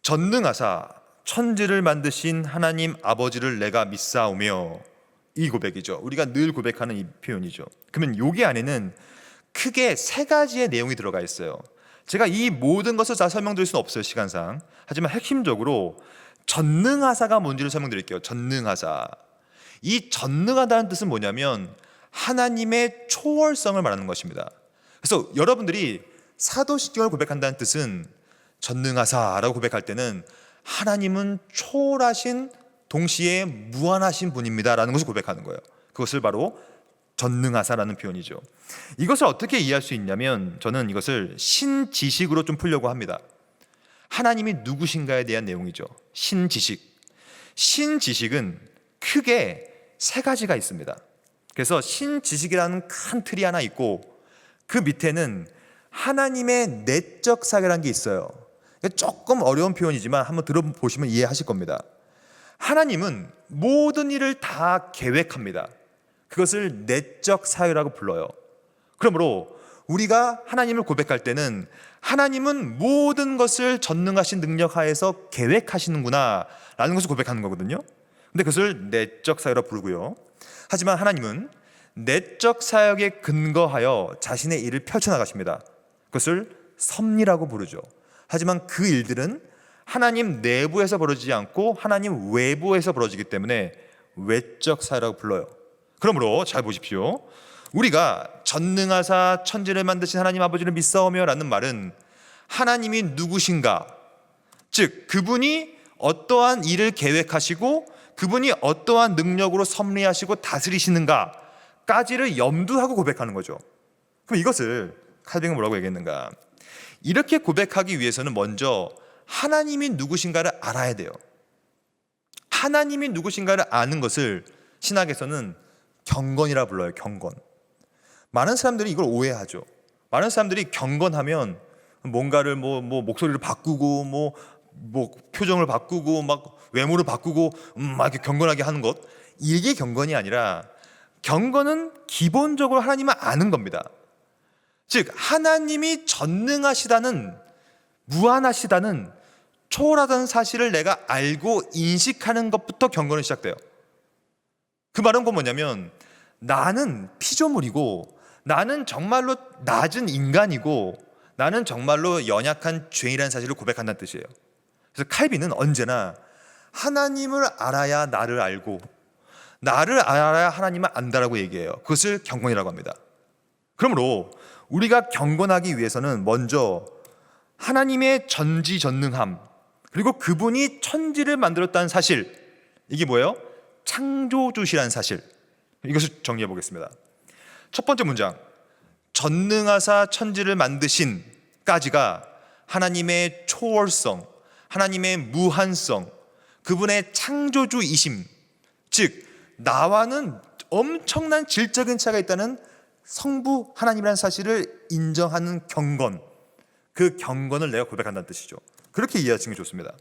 전능하사 천지를 만드신 하나님 아버지를 내가 믿사오며, 이 고백이죠. 우리가 늘 고백하는 이 표현이죠. 그러면 여기 안에는 크게 세 가지의 내용이 들어가 있어요. 제가 이 모든 것을 다 설명드릴 수는 없어요, 시간상. 하지만 핵심적으로 전능하사가 뭔지를 설명드릴게요. 전능하사. 이 전능하다는 뜻은 뭐냐면 하나님의 초월성을 말하는 것입니다. 그래서 여러분들이 사도신경을 고백한다는 뜻은 전능하사라고 고백할 때는 하나님은 초월하신 동시에 무한하신 분입니다라는 것을 고백하는 거예요. 그것을 바로 전능하사라는 표현이죠. 이것을 어떻게 이해할 수 있냐면 저는 이것을 신지식으로 좀 풀려고 합니다. 하나님이 누구신가에 대한 내용이죠. 신지식. 신지식은 크게 세 가지가 있습니다. 그래서 신지식이라는 큰 틀이 하나 있고 그 밑에는 하나님의 내적 사계라는 게 있어요. 조금 어려운 표현이지만 한번 들어보시면 이해하실 겁니다. 하나님은 모든 일을 다 계획합니다. 그것을 내적 사유라고 불러요. 그러므로 우리가 하나님을 고백할 때는 하나님은 모든 것을 전능하신 능력 하에서 계획하시는구나 라는 것을 고백하는 거거든요. 근데 그것을 내적 사유라 부르고요. 하지만 하나님은 내적 사역에 근거하여 자신의 일을 펼쳐나가십니다. 그것을 섭리라고 부르죠. 하지만 그 일들은 하나님 내부에서 벌어지지 않고 하나님 외부에서 벌어지기 때문에 외적 사유라고 불러요. 그러므로 잘 보십시오. 우리가 전능하사 천지를 만드신 하나님 아버지를 믿사오며 라는 말은 하나님이 누구신가, 즉 그분이 어떠한 일을 계획하시고 그분이 어떠한 능력으로 섭리하시고 다스리시는가 까지를 염두하고 고백하는 거죠. 그럼 이것을 칼빈은 뭐라고 얘기했는가? 이렇게 고백하기 위해서는 먼저 하나님이 누구신가를 알아야 돼요. 하나님이 누구신가를 아는 것을 신학에서는 경건이라 불러요. 경건. 많은 사람들이 이걸 오해하죠. 많은 사람들이 경건하면 뭔가를 뭐 목소리를 바꾸고 뭐 표정을 바꾸고 막 외모를 바꾸고 막 이렇게 경건하게 하는 것, 이게 경건이 아니라 경건은 기본적으로 하나님을 아는 겁니다. 즉 하나님이 전능하시다는, 무한하시다는, 초월하다는 사실을 내가 알고 인식하는 것부터 경건이 시작돼요. 그 말은 뭐냐면 나는 피조물이고 나는 정말로 낮은 인간이고 나는 정말로 연약한 죄인이라는 사실을 고백한다는 뜻이에요. 그래서 칼빈은 언제나 하나님을 알아야 나를 알고 나를 알아야 하나님을 안다라고 얘기해요. 그것을 경건이라고 합니다. 그러므로 우리가 경건하기 위해서는 먼저 하나님의 전지전능함, 그리고 그분이 천지를 만들었다는 사실, 이게 뭐예요? 창조주시라는 사실, 이것을 정리해 보겠습니다. 첫 번째 문장, 전능하사 천지를 만드신 까지가 하나님의 초월성, 하나님의 무한성, 그분의 창조주이심, 즉 나와는 엄청난 질적인 차이가 있다는 성부 하나님이라는 사실을 인정하는 경건, 그 경건을 내가 고백한다는 뜻이죠. 그렇게 이해하시는 게 좋습니다.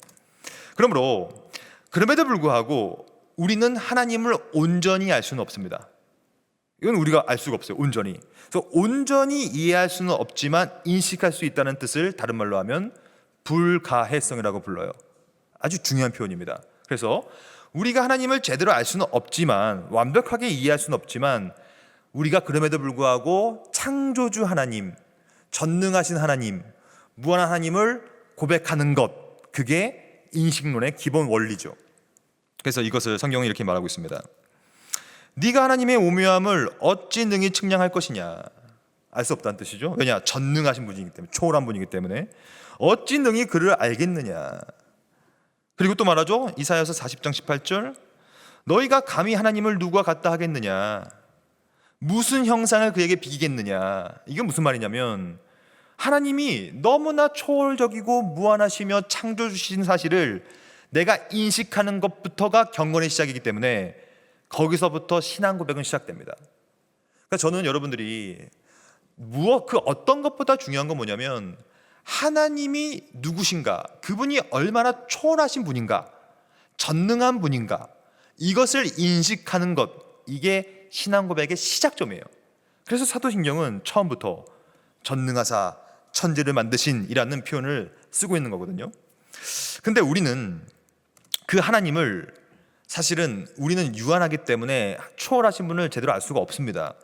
그럼에도 불구하고 우리는 하나님을 온전히 알 수는 없습니다. 이건 우리가 알 수가 없어요. 온전히. 그래서 온전히 이해할 수는 없지만 인식할 수 있다는 뜻을 다른 말로 하면 불가해성이라고 불러요. 아주 중요한 표현입니다. 그래서 우리가 하나님을 제대로 알 수는 없지만, 완벽하게 이해할 수는 없지만, 우리가 그럼에도 불구하고 창조주 하나님, 전능하신 하나님, 무한한 하나님을 고백하는 것, 그게 인식론의 기본 원리죠. 그래서 이것을 성경은 이렇게 말하고 있습니다. 네가 하나님의 오묘함을 어찌 능히 측량할 것이냐. 알 수 없다는 뜻이죠. 왜냐? 전능하신 분이기 때문에, 초월한 분이기 때문에. 어찌 능히 그를 알겠느냐. 그리고 또 말하죠. 이사야서 40장 18절, 너희가 감히 하나님을 누구와 같다 하겠느냐. 무슨 형상을 그에게 비기겠느냐. 이게 무슨 말이냐면, 하나님이 너무나 초월적이고 무한하시며 창조주신 사실을 내가 인식하는 것부터가 경건의 시작이기 때문에 거기서부터 신앙 고백은 시작됩니다. 그러니까 저는 여러분들이 그 어떤 것보다 중요한 건 뭐냐면, 하나님이 누구신가, 그분이 얼마나 초월하신 분인가, 전능한 분인가, 이것을 인식하는 것, 이게 신앙 고백의 시작점이에요. 그래서 사도신경은 처음부터 전능하사 천지를 만드신 이라는 표현을 쓰고 있는 거거든요. 근데 우리는 그 하나님을, 사실은 우리는 유한하기 때문에 초월하신 분을 제대로 알 수가 없습니다.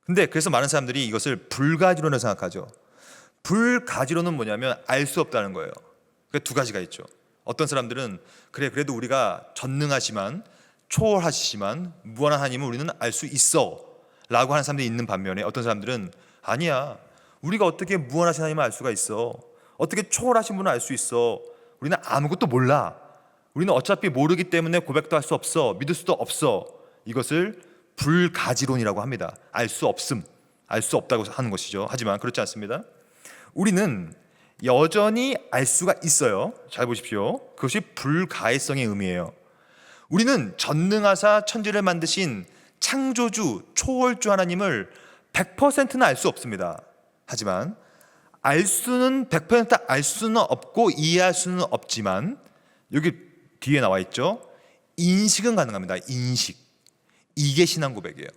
근데 그래서 많은 사람들이 이것을 불가지론을 생각하죠. 불가지론은 뭐냐면 알 수 없다는 거예요. 그러니까 두 가지가 있죠. 어떤 사람들은 그래도 우리가 전능하시만 초월하시지만 무한한 하나님을 우리는 알 수 있어 라고 하는 사람들이 있는 반면에, 어떤 사람들은 아니야, 우리가 어떻게 무한하신 하나님을 알 수가 있어, 어떻게 초월하신 분을 알 수 있어, 우리는 아무것도 몰라, 우리는 어차피 모르기 때문에 고백도 할 수 없어, 믿을 수도 없어. 이것을 불가지론이라고 합니다. 알 수 없음, 알 수 없다고 하는 것이죠. 하지만 그렇지 않습니다. 우리는 여전히 알 수가 있어요. 잘 보십시오. 그것이 불가해성의 의미예요. 우리는 전능하사 천지를 만드신 창조주, 초월주 하나님을 100%는 알 수 없습니다. 하지만 100% 알 수는 없고 이해할 수는 없지만, 여기 뒤에 나와 있죠. 인식은 가능합니다. 인식. 이게 신앙 고백이에요.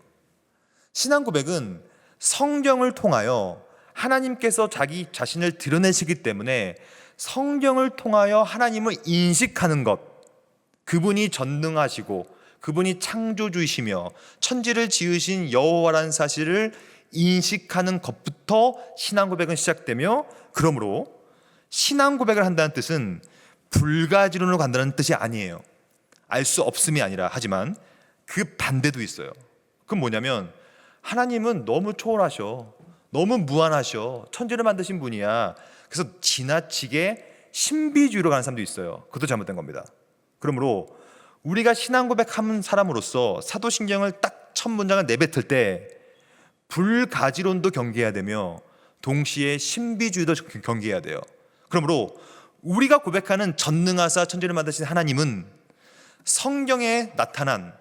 신앙 고백은 성경을 통하여 하나님께서 자기 자신을 드러내시기 때문에 성경을 통하여 하나님을 인식하는 것, 그분이 전능하시고 그분이 창조주이시며 천지를 지으신 여호와라는 사실을 인식하는 것부터 신앙 고백은 시작되며, 그러므로 신앙 고백을 한다는 뜻은 불가지론으로 간다는 뜻이 아니에요. 알 수 없음이 아니라, 하지만 그 반대도 있어요. 그건 뭐냐면, 하나님은 너무 초월하셔, 너무 무한하셔, 천지를 만드신 분이야. 그래서 지나치게 신비주의로 가는 사람도 있어요. 그것도 잘못된 겁니다. 그러므로 우리가 신앙 고백하는 사람으로서 사도신경을 딱 첫 문장을 내뱉을 때 불가지론도 경계해야 되며 동시에 신비주의도 경계해야 돼요. 그러므로 우리가 고백하는 전능하사 천지를 만드신 하나님은 성경에 나타난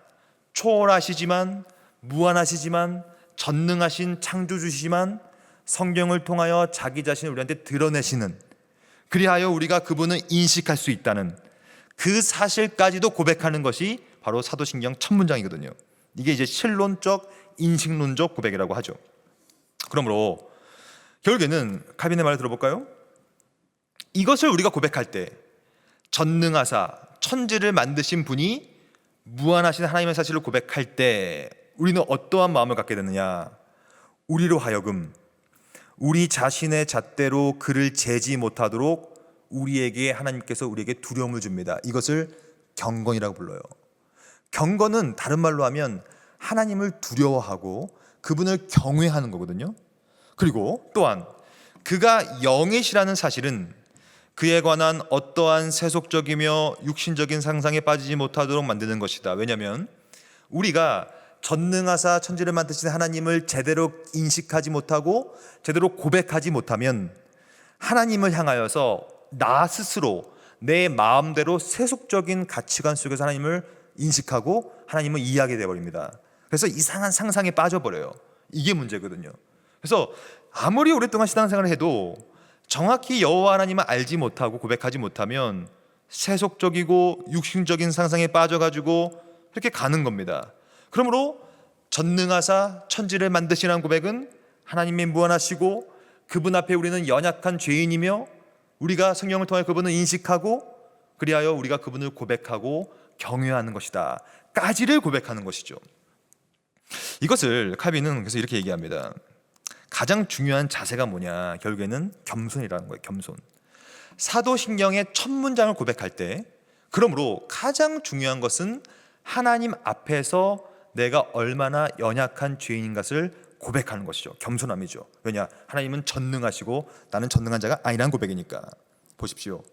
초월하시지만 무한하시지만 전능하신 창조주시지만 성경을 통하여 자기 자신을 우리한테 드러내시는, 그리하여 우리가 그분을 인식할 수 있다는 그 사실까지도 고백하는 것이 바로 사도신경 첫 문장이거든요. 이게 이제 실론적, 인식론적 고백이라고 하죠. 그러므로 결국에는 칼빈의 말을 들어볼까요? 이것을 우리가 고백할 때, 전능하사 천지를 만드신 분이 무한하신 하나님의 사실을 고백할 때 우리는 어떠한 마음을 갖게 되느냐? 우리로 하여금 우리 자신의 잣대로 그를 재지 못하도록 하나님께서 우리에게 두려움을 줍니다. 이것을 경건이라고 불러요. 경건은 다른 말로 하면 하나님을 두려워하고 그분을 경외하는 거거든요. 그리고 또한 그가 영이시라는 사실은 그에 관한 어떠한 세속적이며 육신적인 상상에 빠지지 못하도록 만드는 것이다. 왜냐하면 우리가 전능하사 천지를 만드신 하나님을 제대로 인식하지 못하고 제대로 고백하지 못하면 하나님을 향하여서 나 스스로 내 마음대로 세속적인 가치관 속에서 하나님을 인식하고 하나님을 이해하게 되어버립니다. 그래서 이상한 상상에 빠져버려요. 이게 문제거든요. 그래서 아무리 오랫동안 신앙생활을 해도 정확히 여호와 하나님을 알지 못하고 고백하지 못하면 세속적이고 육신적인 상상에 빠져가지고 그렇게 가는 겁니다. 그러므로 전능하사 천지를 만드시라는 고백은 하나님이 무한하시고 그분 앞에 우리는 연약한 죄인이며 우리가 성령을 통해 그분을 인식하고 그리하여 우리가 그분을 고백하고 경외하는 것이다 까지를 고백하는 것이죠. 이것을 칼빈은 그래서 이렇게 얘기합니다. 가장 중요한 자세가 뭐냐, 결국에는 겸손이라는 거예요. 겸손. 사도신경의 첫 문장을 고백할 때, 그러므로 가장 중요한 것은 하나님 앞에서 내가 얼마나 연약한 죄인인 것을 고백하는 것이죠. 겸손함이죠. 왜냐? 하나님은 전능하시고 나는 전능한 자가 아니라는 고백이니까. 보십시오.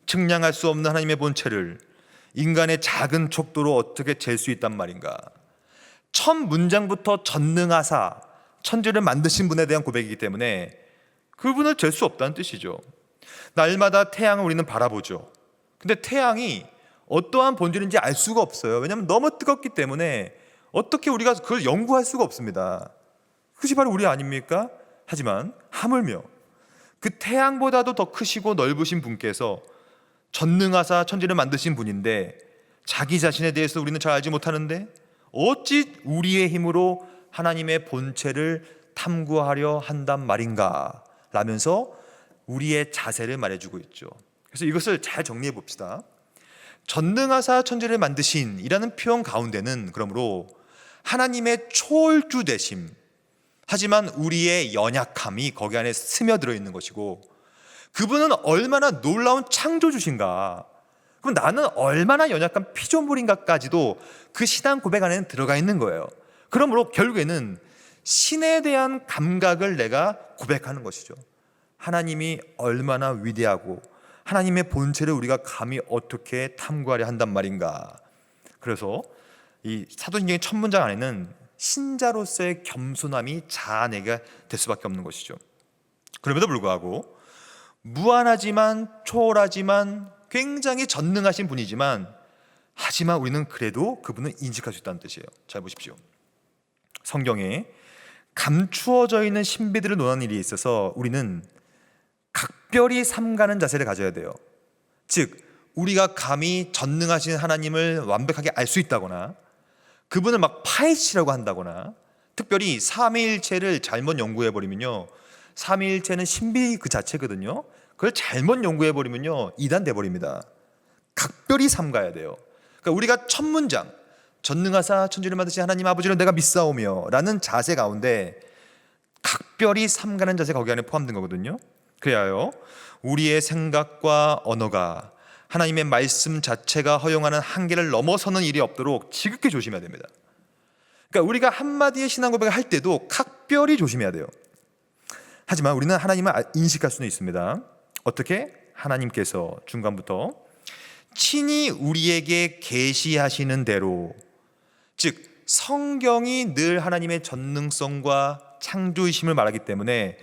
측량할 수 없는 하나님의 본체를 인간의 작은 척도로 어떻게 잴 수 있단 말인가. 첫 문장부터 전능하사 천지를 만드신 분에 대한 고백이기 때문에 그분을 잴 수 없다는 뜻이죠. 날마다 태양을 우리는 바라보죠. 근데 태양이 어떠한 본질인지 알 수가 없어요. 왜냐하면 너무 뜨겁기 때문에 어떻게 우리가 그걸 연구할 수가 없습니다. 그것이 바로 우리 아닙니까? 하지만 하물며 그 태양보다도 더 크시고 넓으신 분께서 전능하사 천지를 만드신 분인데 자기 자신에 대해서 우리는 잘 알지 못하는데 어찌 우리의 힘으로 하나님의 본체를 탐구하려 한단 말인가 라면서 우리의 자세를 말해주고 있죠. 그래서 이것을 잘 정리해 봅시다. 전능하사 천지를 만드신 이라는 표현 가운데는 그러므로 하나님의 초월주되심, 하지만 우리의 연약함이 거기 안에 스며들어 있는 것이고, 그분은 얼마나 놀라운 창조주신가, 그럼 나는 얼마나 연약한 피조물인가까지도 그 신앙 고백 안에는 들어가 있는 거예요. 그러므로 결국에는 신에 대한 감각을 내가 고백하는 것이죠. 하나님이 얼마나 위대하고 하나님의 본체를 우리가 감히 어떻게 탐구하려 한단 말인가. 그래서 이 사도신경의 첫 문장 안에는 신자로서의 겸손함이 자아내게 될 수밖에 없는 것이죠. 그럼에도 불구하고 무한하지만 초월하지만 굉장히 전능하신 분이지만, 하지만 우리는 그래도 그분을 인식할 수 있다는 뜻이에요. 잘 보십시오. 성경에 감추어져 있는 신비들을 논하는 일이 있어서 우리는 각별히 삼가는 자세를 가져야 돼요. 즉 우리가 감히 전능하신 하나님을 완벽하게 알 수 있다거나 그분을 막 파헤치려고 한다거나, 특별히 삼위일체를 잘못 연구해버리면요, 삼위일체는 신비 그 자체거든요. 그걸 잘못 연구해버리면요 이단 돼버립니다. 각별히 삼가야 돼요. 그러니까 우리가 첫 문장 전능하사 천지를 만드신 하나님 아버지를 내가 믿사오며 라는 자세 가운데 각별히 삼가는 자세가 거기 안에 포함된 거거든요. 그래야요 우리의 생각과 언어가 하나님의 말씀 자체가 허용하는 한계를 넘어서는 일이 없도록 지극히 조심해야 됩니다. 그러니까 우리가 한마디의 신앙 고백을 할 때도 각별히 조심해야 돼요. 하지만 우리는 하나님을 인식할 수는 있습니다. 어떻게? 하나님께서 중간부터 친히 우리에게 계시하시는 대로, 즉 성경이 늘 하나님의 전능성과 창조이심을 말하기 때문에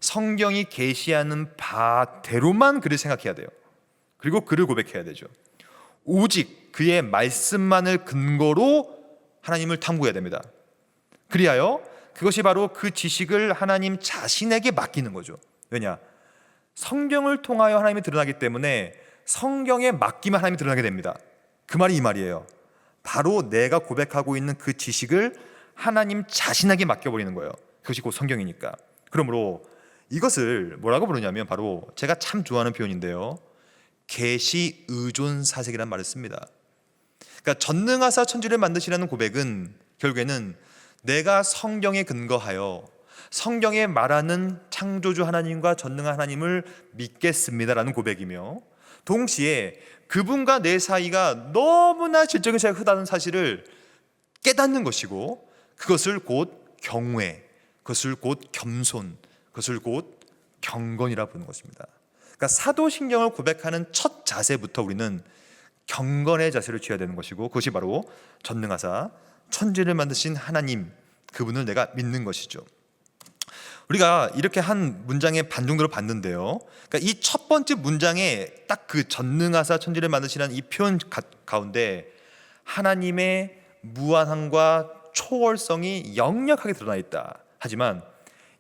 성경이 계시하는 바대로만 그를 생각해야 돼요. 그리고 그를 고백해야 되죠. 오직 그의 말씀만을 근거로 하나님을 탐구해야 됩니다. 그리하여 그것이 바로 그 지식을 하나님 자신에게 맡기는 거죠. 왜냐? 성경을 통하여 하나님이 드러나기 때문에 성경에 맡기면 하나님이 드러나게 됩니다. 그 말이 이 말이에요. 바로 내가 고백하고 있는 그 지식을 하나님 자신에게 맡겨버리는 거예요. 그것이 곧 성경이니까. 그러므로 이것을 뭐라고 부르냐면 바로 제가 참 좋아하는 표현인데요, 계시 의존 사색이라는 말을 씁니다. 그러니까 전능하사 천지를 만드시라는 고백은 결국에는 내가 성경에 근거하여 성경에 말하는 창조주 하나님과 전능한 하나님을 믿겠습니다라는 고백이며, 동시에 그분과 내 사이가 너무나 질적인 차이가 크다는 사실을 깨닫는 것이고, 그것을 곧 경외, 그것을 곧 겸손, 그것을 곧 경건이라 부르는 것입니다. 그러니까 사도신경을 고백하는 첫 자세부터 우리는 경건의 자세를 취해야 되는 것이고, 그것이 바로 전능하사 천지를 만드신 하나님, 그분을 내가 믿는 것이죠. 우리가 이렇게 한 문장의 반 정도를 봤는데요, 그러니까 이 첫 번째 문장에 딱 그 전능하사 천지를 만드시는 이 표현 가운데 하나님의 무한함과 초월성이 역력하게 드러나 있다. 하지만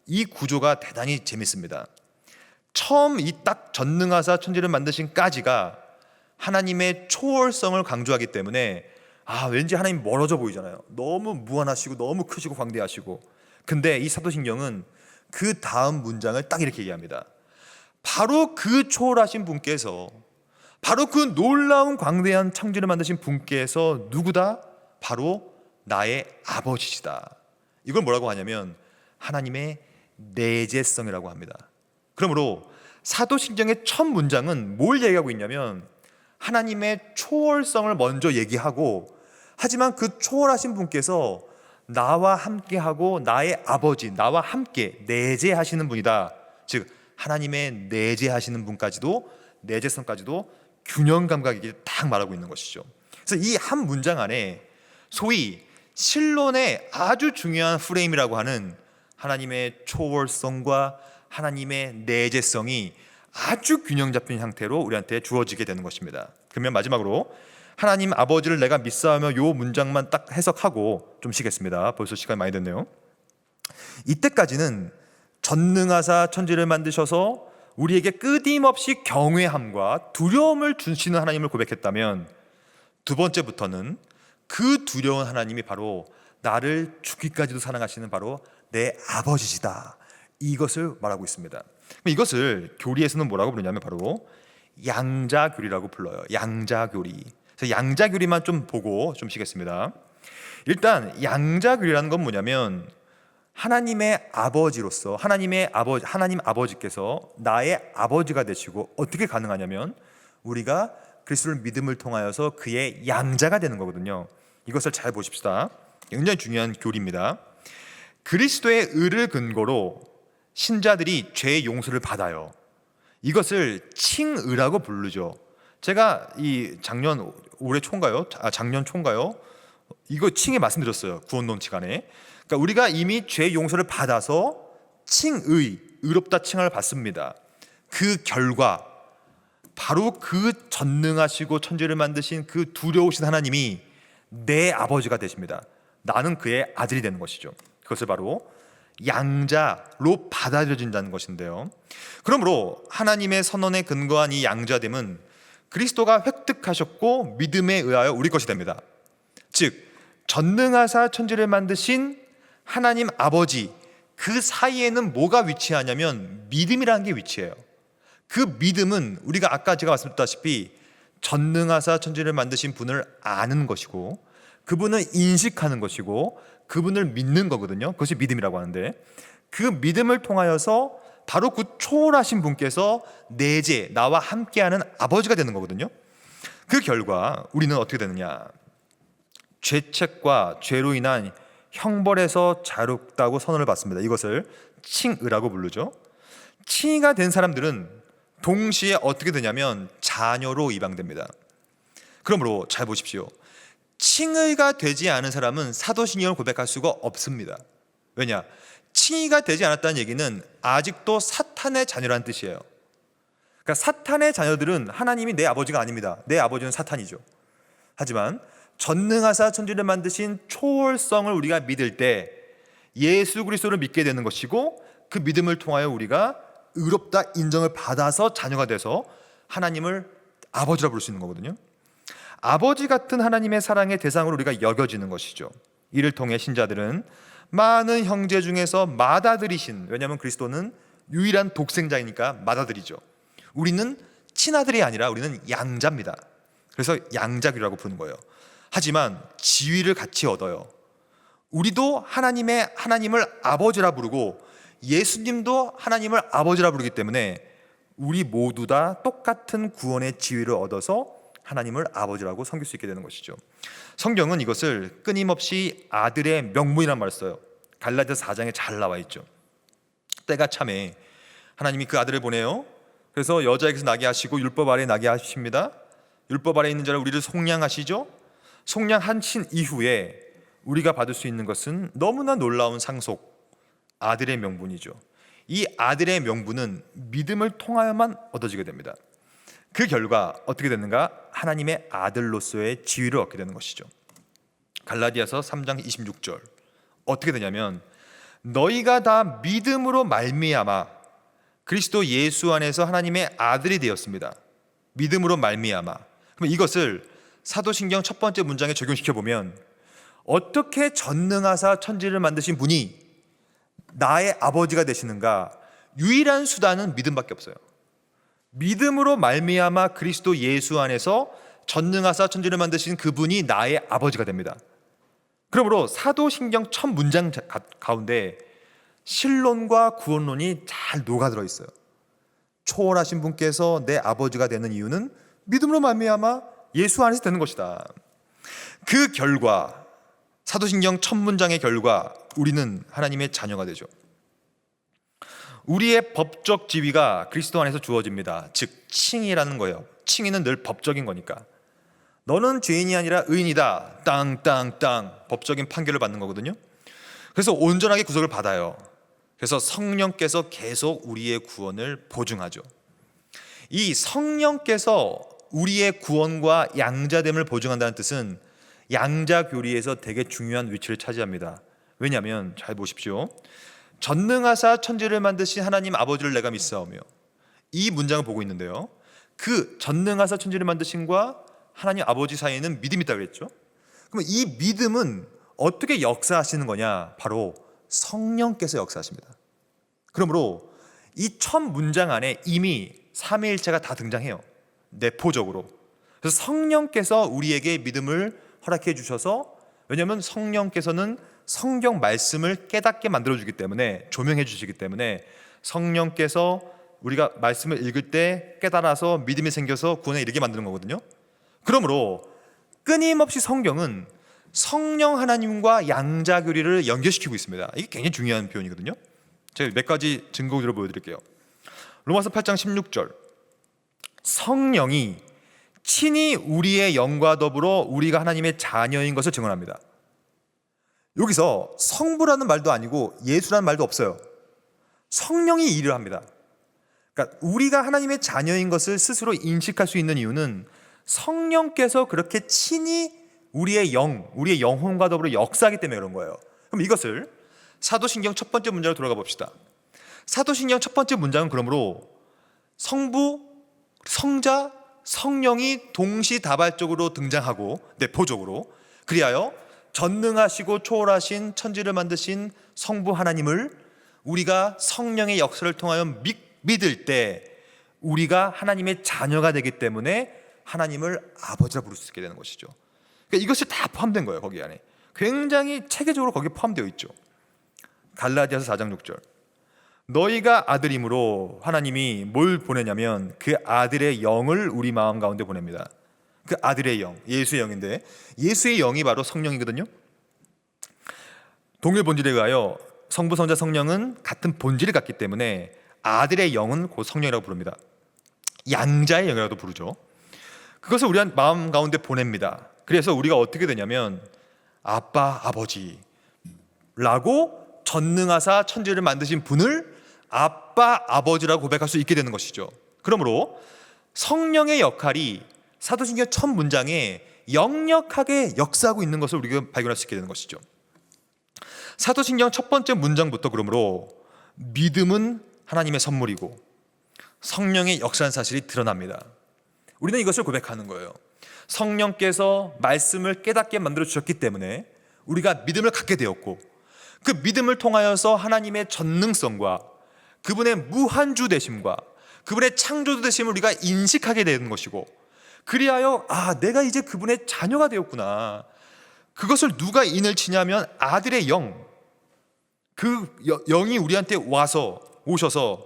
이 구조가 대단히 재밌습니다. 처음 이 딱 전능하사 천지를 만드신까지가 하나님의 초월성을 강조하기 때문에 왠지 하나님 멀어져 보이잖아요. 너무 무한하시고 너무 크시고 광대하시고. 근데 이 사도신경은 그 다음 문장을 딱 이렇게 얘기합니다. 바로 그 초월하신 분께서, 바로 그 놀라운 광대한 창조를 만드신 분께서 누구다? 바로 나의 아버지시다. 이걸 뭐라고 하냐면 하나님의 내재성이라고 합니다. 그러므로 사도신경의 첫 문장은 뭘 얘기하고 있냐면 하나님의 초월성을 먼저 얘기하고, 하지만 그 초월하신 분께서 나와 함께하고 나의 아버지, 나와 함께 내재하시는 분이다. 즉 하나님의 내재하시는 분까지도, 내재성까지도 균형 감각 있게 딱 말하고 있는 것이죠. 그래서 이 한 문장 안에 소위 신론의 아주 중요한 프레임이라고 하는 하나님의 초월성과 하나님의 내재성이 아주 균형 잡힌 형태로 우리한테 주어지게 되는 것입니다. 그러면 마지막으로 하나님 아버지를 내가 믿사오며 요 문장만 딱 해석하고 좀 쉬겠습니다. 벌써 시간이 많이 됐네요. 이때까지는 전능하사 천지를 만드셔서 우리에게 끊임없이 경외함과 두려움을 주시는 하나님을 고백했다면, 두 번째부터는 그 두려운 하나님이 바로 나를 죽기까지도 사랑하시는 바로 내 아버지시다, 이것을 말하고 있습니다. 이것을 교리에서는 뭐라고 부르냐면 바로 양자교리라고 불러요. 양자교리. 그래서 양자교리만 좀 보고 좀 쉬겠습니다. 일단 양자교리라는 건 뭐냐면 하나님의 아버지로서 하나님 아버지께서 나의 아버지가 되시고, 어떻게 가능하냐면 우리가 그리스도를 믿음을 통하여서 그의 양자가 되는 거거든요. 이것을 잘 보십시다. 굉장히 중요한 교리입니다. 그리스도의 의를 근거로 신자들이 죄의 용서를 받아요. 이것을 칭의라고 부르죠. 제가 이 작년 초인가요? 이거 칭의 말씀드렸어요. 구원론 시간에. 그러니까 우리가 이미 죄의 용서를 받아서 칭의, 의롭다 칭을 받습니다. 그 결과 바로 그 전능하시고 천지를 만드신 그 두려우신 하나님이 내 아버지가 되십니다. 나는 그의 아들이 되는 것이죠. 그것을 바로 양자로 받아들여진다는 것인데요. 그러므로 하나님의 선언에 근거한 이 양자됨은 그리스도가 획득하셨고 믿음에 의하여 우리 것이 됩니다. 즉 전능하사 천지를 만드신 하나님 아버지, 그 사이에는 뭐가 위치하냐면 믿음이라는 게 위치해요. 그 믿음은 우리가 아까 제가 말씀드렸다시피 전능하사 천지를 만드신 분을 아는 것이고, 그분을 인식하는 것이고, 그분을 믿는 거거든요. 그것이 믿음이라고 하는데, 그 믿음을 통하여서 바로 그 초월하신 분께서 내재, 나와 함께하는 아버지가 되는 거거든요. 그 결과 우리는 어떻게 되느냐? 죄책과 죄로 인한 형벌에서 자유롭다고 선언을 받습니다. 이것을 칭의라고 부르죠. 칭의가 된 사람들은 동시에 어떻게 되냐면 자녀로 입양됩니다. 그러므로 잘 보십시오. 칭의가 되지 않은 사람은 사도신경을 고백할 수가 없습니다. 왜냐? 칭의가 되지 않았다는 얘기는 아직도 사탄의 자녀라는 뜻이에요. 그러니까 사탄의 자녀들은 하나님이 내 아버지가 아닙니다. 내 아버지는 사탄이죠. 하지만 전능하사 천지를 만드신 초월성을 우리가 믿을 때 예수 그리스도를 믿게 되는 것이고, 그 믿음을 통하여 우리가 의롭다 인정을 받아서 자녀가 돼서 하나님을 아버지라 부를 수 있는 거거든요. 아버지 같은 하나님의 사랑의 대상으로 우리가 여겨지는 것이죠. 이를 통해 신자들은 많은 형제 중에서 맏아들이신, 왜냐하면 그리스도는 유일한 독생자이니까 맏아들이죠. 우리는 친아들이 아니라 우리는 양자입니다. 그래서 양자교리라고 부르는 거예요. 하지만 지위를 같이 얻어요. 우리도 하나님을 아버지라 부르고 예수님도 하나님을 아버지라 부르기 때문에 우리 모두 다 똑같은 구원의 지위를 얻어서 하나님을 아버지라고 섬길 수 있게 되는 것이죠. 성경은 이것을 끊임없이 아들의 명분이라는 말을 써요. 갈라디아서 4장에 잘 나와 있죠. 때가 참에 하나님이 그 아들을 보내요. 그래서 여자에게서 나게 하시고 율법 아래 나게 하십니다. 율법 아래 있는 자를 우리를 속량하시죠. 속량하신 이후에 우리가 받을 수 있는 것은 너무나 놀라운 상속, 아들의 명분이죠. 이 아들의 명분은 믿음을 통하여만 얻어지게 됩니다. 그 결과 어떻게 되는가? 하나님의 아들로서의 지위를 얻게 되는 것이죠. 갈라디아서 3장 26절 어떻게 되냐면 너희가 다 믿음으로 말미암아 그리스도 예수 안에서 하나님의 아들이 되었습니다. 믿음으로 말미암아. 그럼 이것을 사도신경 첫 번째 문장에 적용시켜 보면 어떻게 전능하사 천지를 만드신 분이 나의 아버지가 되시는가? 유일한 수단은 믿음밖에 없어요. 믿음으로 말미암아 그리스도 예수 안에서 전능하사 천지를 만드신 그분이 나의 아버지가 됩니다. 그러므로 사도신경 첫 문장 가운데 신론과 구원론이 잘 녹아들어 있어요. 초월하신 분께서 내 아버지가 되는 이유는 믿음으로 말미암아 예수 안에서 되는 것이다. 그 결과, 사도신경 첫 문장의 결과, 우리는 하나님의 자녀가 되죠. 우리의 법적 지위가 그리스도 안에서 주어집니다. 즉 칭의라는 거예요. 칭의는 늘 법적인 거니까. 너는 죄인이 아니라 의인이다. 땅땅땅 법적인 판결을 받는 거거든요. 그래서 온전하게 구속을 받아요. 그래서 성령께서 계속 우리의 구원을 보증하죠. 이 성령께서 우리의 구원과 양자됨을 보증한다는 뜻은 양자교리에서 되게 중요한 위치를 차지합니다. 왜냐하면 잘 보십시오. 전능하사 천지를 만드신 하나님 아버지를 내가 믿사오며, 이 문장을 보고 있는데요, 그 전능하사 천지를 만드신과 하나님 아버지 사이에는 믿음이 있다고 그랬죠. 그럼 이 믿음은 어떻게 역사하시는 거냐? 바로 성령께서 역사하십니다. 그러므로 이 첫 문장 안에 이미 삼위일체가 다 등장해요. 내포적으로. 그래서 성령께서 우리에게 믿음을 허락해 주셔서, 왜냐하면 성령께서는 성경 말씀을 깨닫게 만들어주기 때문에, 조명해 주시기 때문에 성령께서 우리가 말씀을 읽을 때 깨달아서 믿음이 생겨서 구원에 이르게 만드는 거거든요. 그러므로 끊임없이 성경은 성령 하나님과 양자교리를 연결시키고 있습니다. 이게 굉장히 중요한 표현이거든요. 제가 몇 가지 증거로 보여드릴게요. 로마서 8장 16절, 성령이 친히 우리의 영과 더불어 우리가 하나님의 자녀인 것을 증언합니다. 여기서 성부라는 말도 아니고 예수라는 말도 없어요. 성령이 일을 합니다. 그러니까 우리가 하나님의 자녀인 것을 스스로 인식할 수 있는 이유는 성령께서 그렇게 친히 우리의 영, 우리의 영혼과 더불어 역사하기 때문에 그런 거예요. 그럼 이것을 사도신경 첫 번째 문장으로 돌아가 봅시다. 사도신경 첫 번째 문장은 그러므로 성부, 성자, 성령이 동시다발적으로 등장하고 내포적으로, 그리하여 전능하시고 초월하신 천지를 만드신 성부 하나님을 우리가 성령의 역사를 통하여 믿을 때 우리가 하나님의 자녀가 되기 때문에 하나님을 아버지라 부를 수 있게 되는 것이죠. 그러니까 이것이 다 포함된 거예요. 거기 안에 굉장히 체계적으로 거기에 포함되어 있죠. 갈라디아서 4장 6절, 너희가 아들이므로 하나님이 뭘 보내냐면 그 아들의 영을 우리 마음 가운데 보냅니다. 그 아들의 영, 예수의 영인데 예수의 영이 바로 성령이거든요. 동일 본질에 의하여 성부, 성자, 성령은 같은 본질을 갖기 때문에 아들의 영은 곧 성령이라고 부릅니다. 양자의 영이라고 부르죠. 그것을 우리 마음 가운데 보냅니다. 그래서 우리가 어떻게 되냐면 아빠, 아버지라고 전능하사 천지를 만드신 분을 아빠, 아버지라고 고백할 수 있게 되는 것이죠. 그러므로 성령의 역할이 사도신경 첫 문장에 역력하게 역사하고 있는 것을 우리가 발견할 수 있게 되는 것이죠. 사도신경 첫 번째 문장부터 그러므로 믿음은 하나님의 선물이고 성령의 역사한 사실이 드러납니다. 우리는 이것을 고백하는 거예요. 성령께서 말씀을 깨닫게 만들어 주셨기 때문에 우리가 믿음을 갖게 되었고, 그 믿음을 통하여서 하나님의 전능성과 그분의 무한주 되심과 그분의 창조주 되심을 우리가 인식하게 되는 것이고, 그리하여 내가 이제 그분의 자녀가 되었구나. 그것을 누가 인을 치냐면 아들의 영, 그 영이 우리한테 오셔서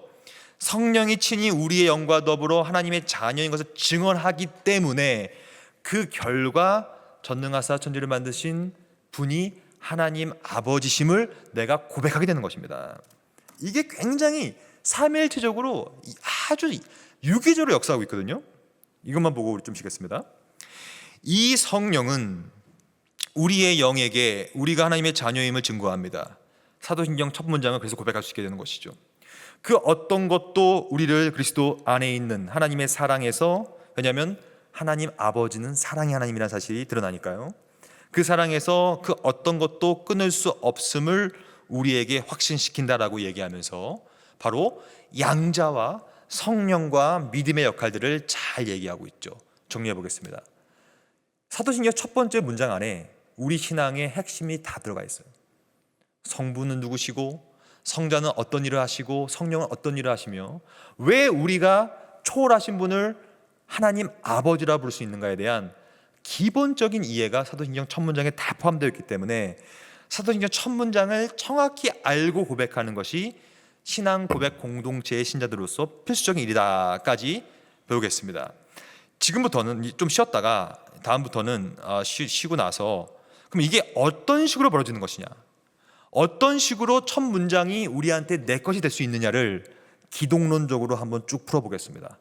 성령이 친히 우리의 영과 더불어 하나님의 자녀인 것을 증언하기 때문에 그 결과 전능하사 천지를 만드신 분이 하나님 아버지심을 내가 고백하게 되는 것입니다. 이게 굉장히 삼위일체적으로 아주 유기적으로 역사하고 있거든요. 이것만 보고 우리 좀 쉬겠습니다. 이 성령은 우리의 영에게 우리가 하나님의 자녀임을 증거합니다. 사도신경 첫 문장을 그래서 고백할 수 있게 되는 것이죠. 그 어떤 것도 우리를 그리스도 안에 있는 하나님의 사랑에서, 왜냐하면 하나님 아버지는 사랑의 하나님이라는 사실이 드러나니까요. 그 사랑에서 그 어떤 것도 끊을 수 없음을 우리에게 확신시킨다라고 얘기하면서 바로 양자와 성령과 믿음의 역할들을 잘 얘기하고 있죠. 정리해 보겠습니다. 사도신경 첫 번째 문장 안에 우리 신앙의 핵심이 다 들어가 있어요. 성부는 누구시고, 성자는 어떤 일을 하시고, 성령은 어떤 일을 하시며, 왜 우리가 초월하신 분을 하나님 아버지라 부를 수 있는가에 대한 기본적인 이해가 사도신경 첫 문장에 다 포함되어 있기 때문에 사도신경 첫 문장을 정확히 알고 고백하는 것이 신앙 고백 공동체의 신자들로서 필수적인 일이다까지 배우겠습니다. 지금부터는 좀 쉬었다가 다음부터는 쉬고 나서 그럼 이게 어떤 식으로 벌어지는 것이냐, 어떤 식으로 첫 문장이 우리한테 내 것이 될 수 있느냐를 기독론적으로 한번 쭉 풀어보겠습니다.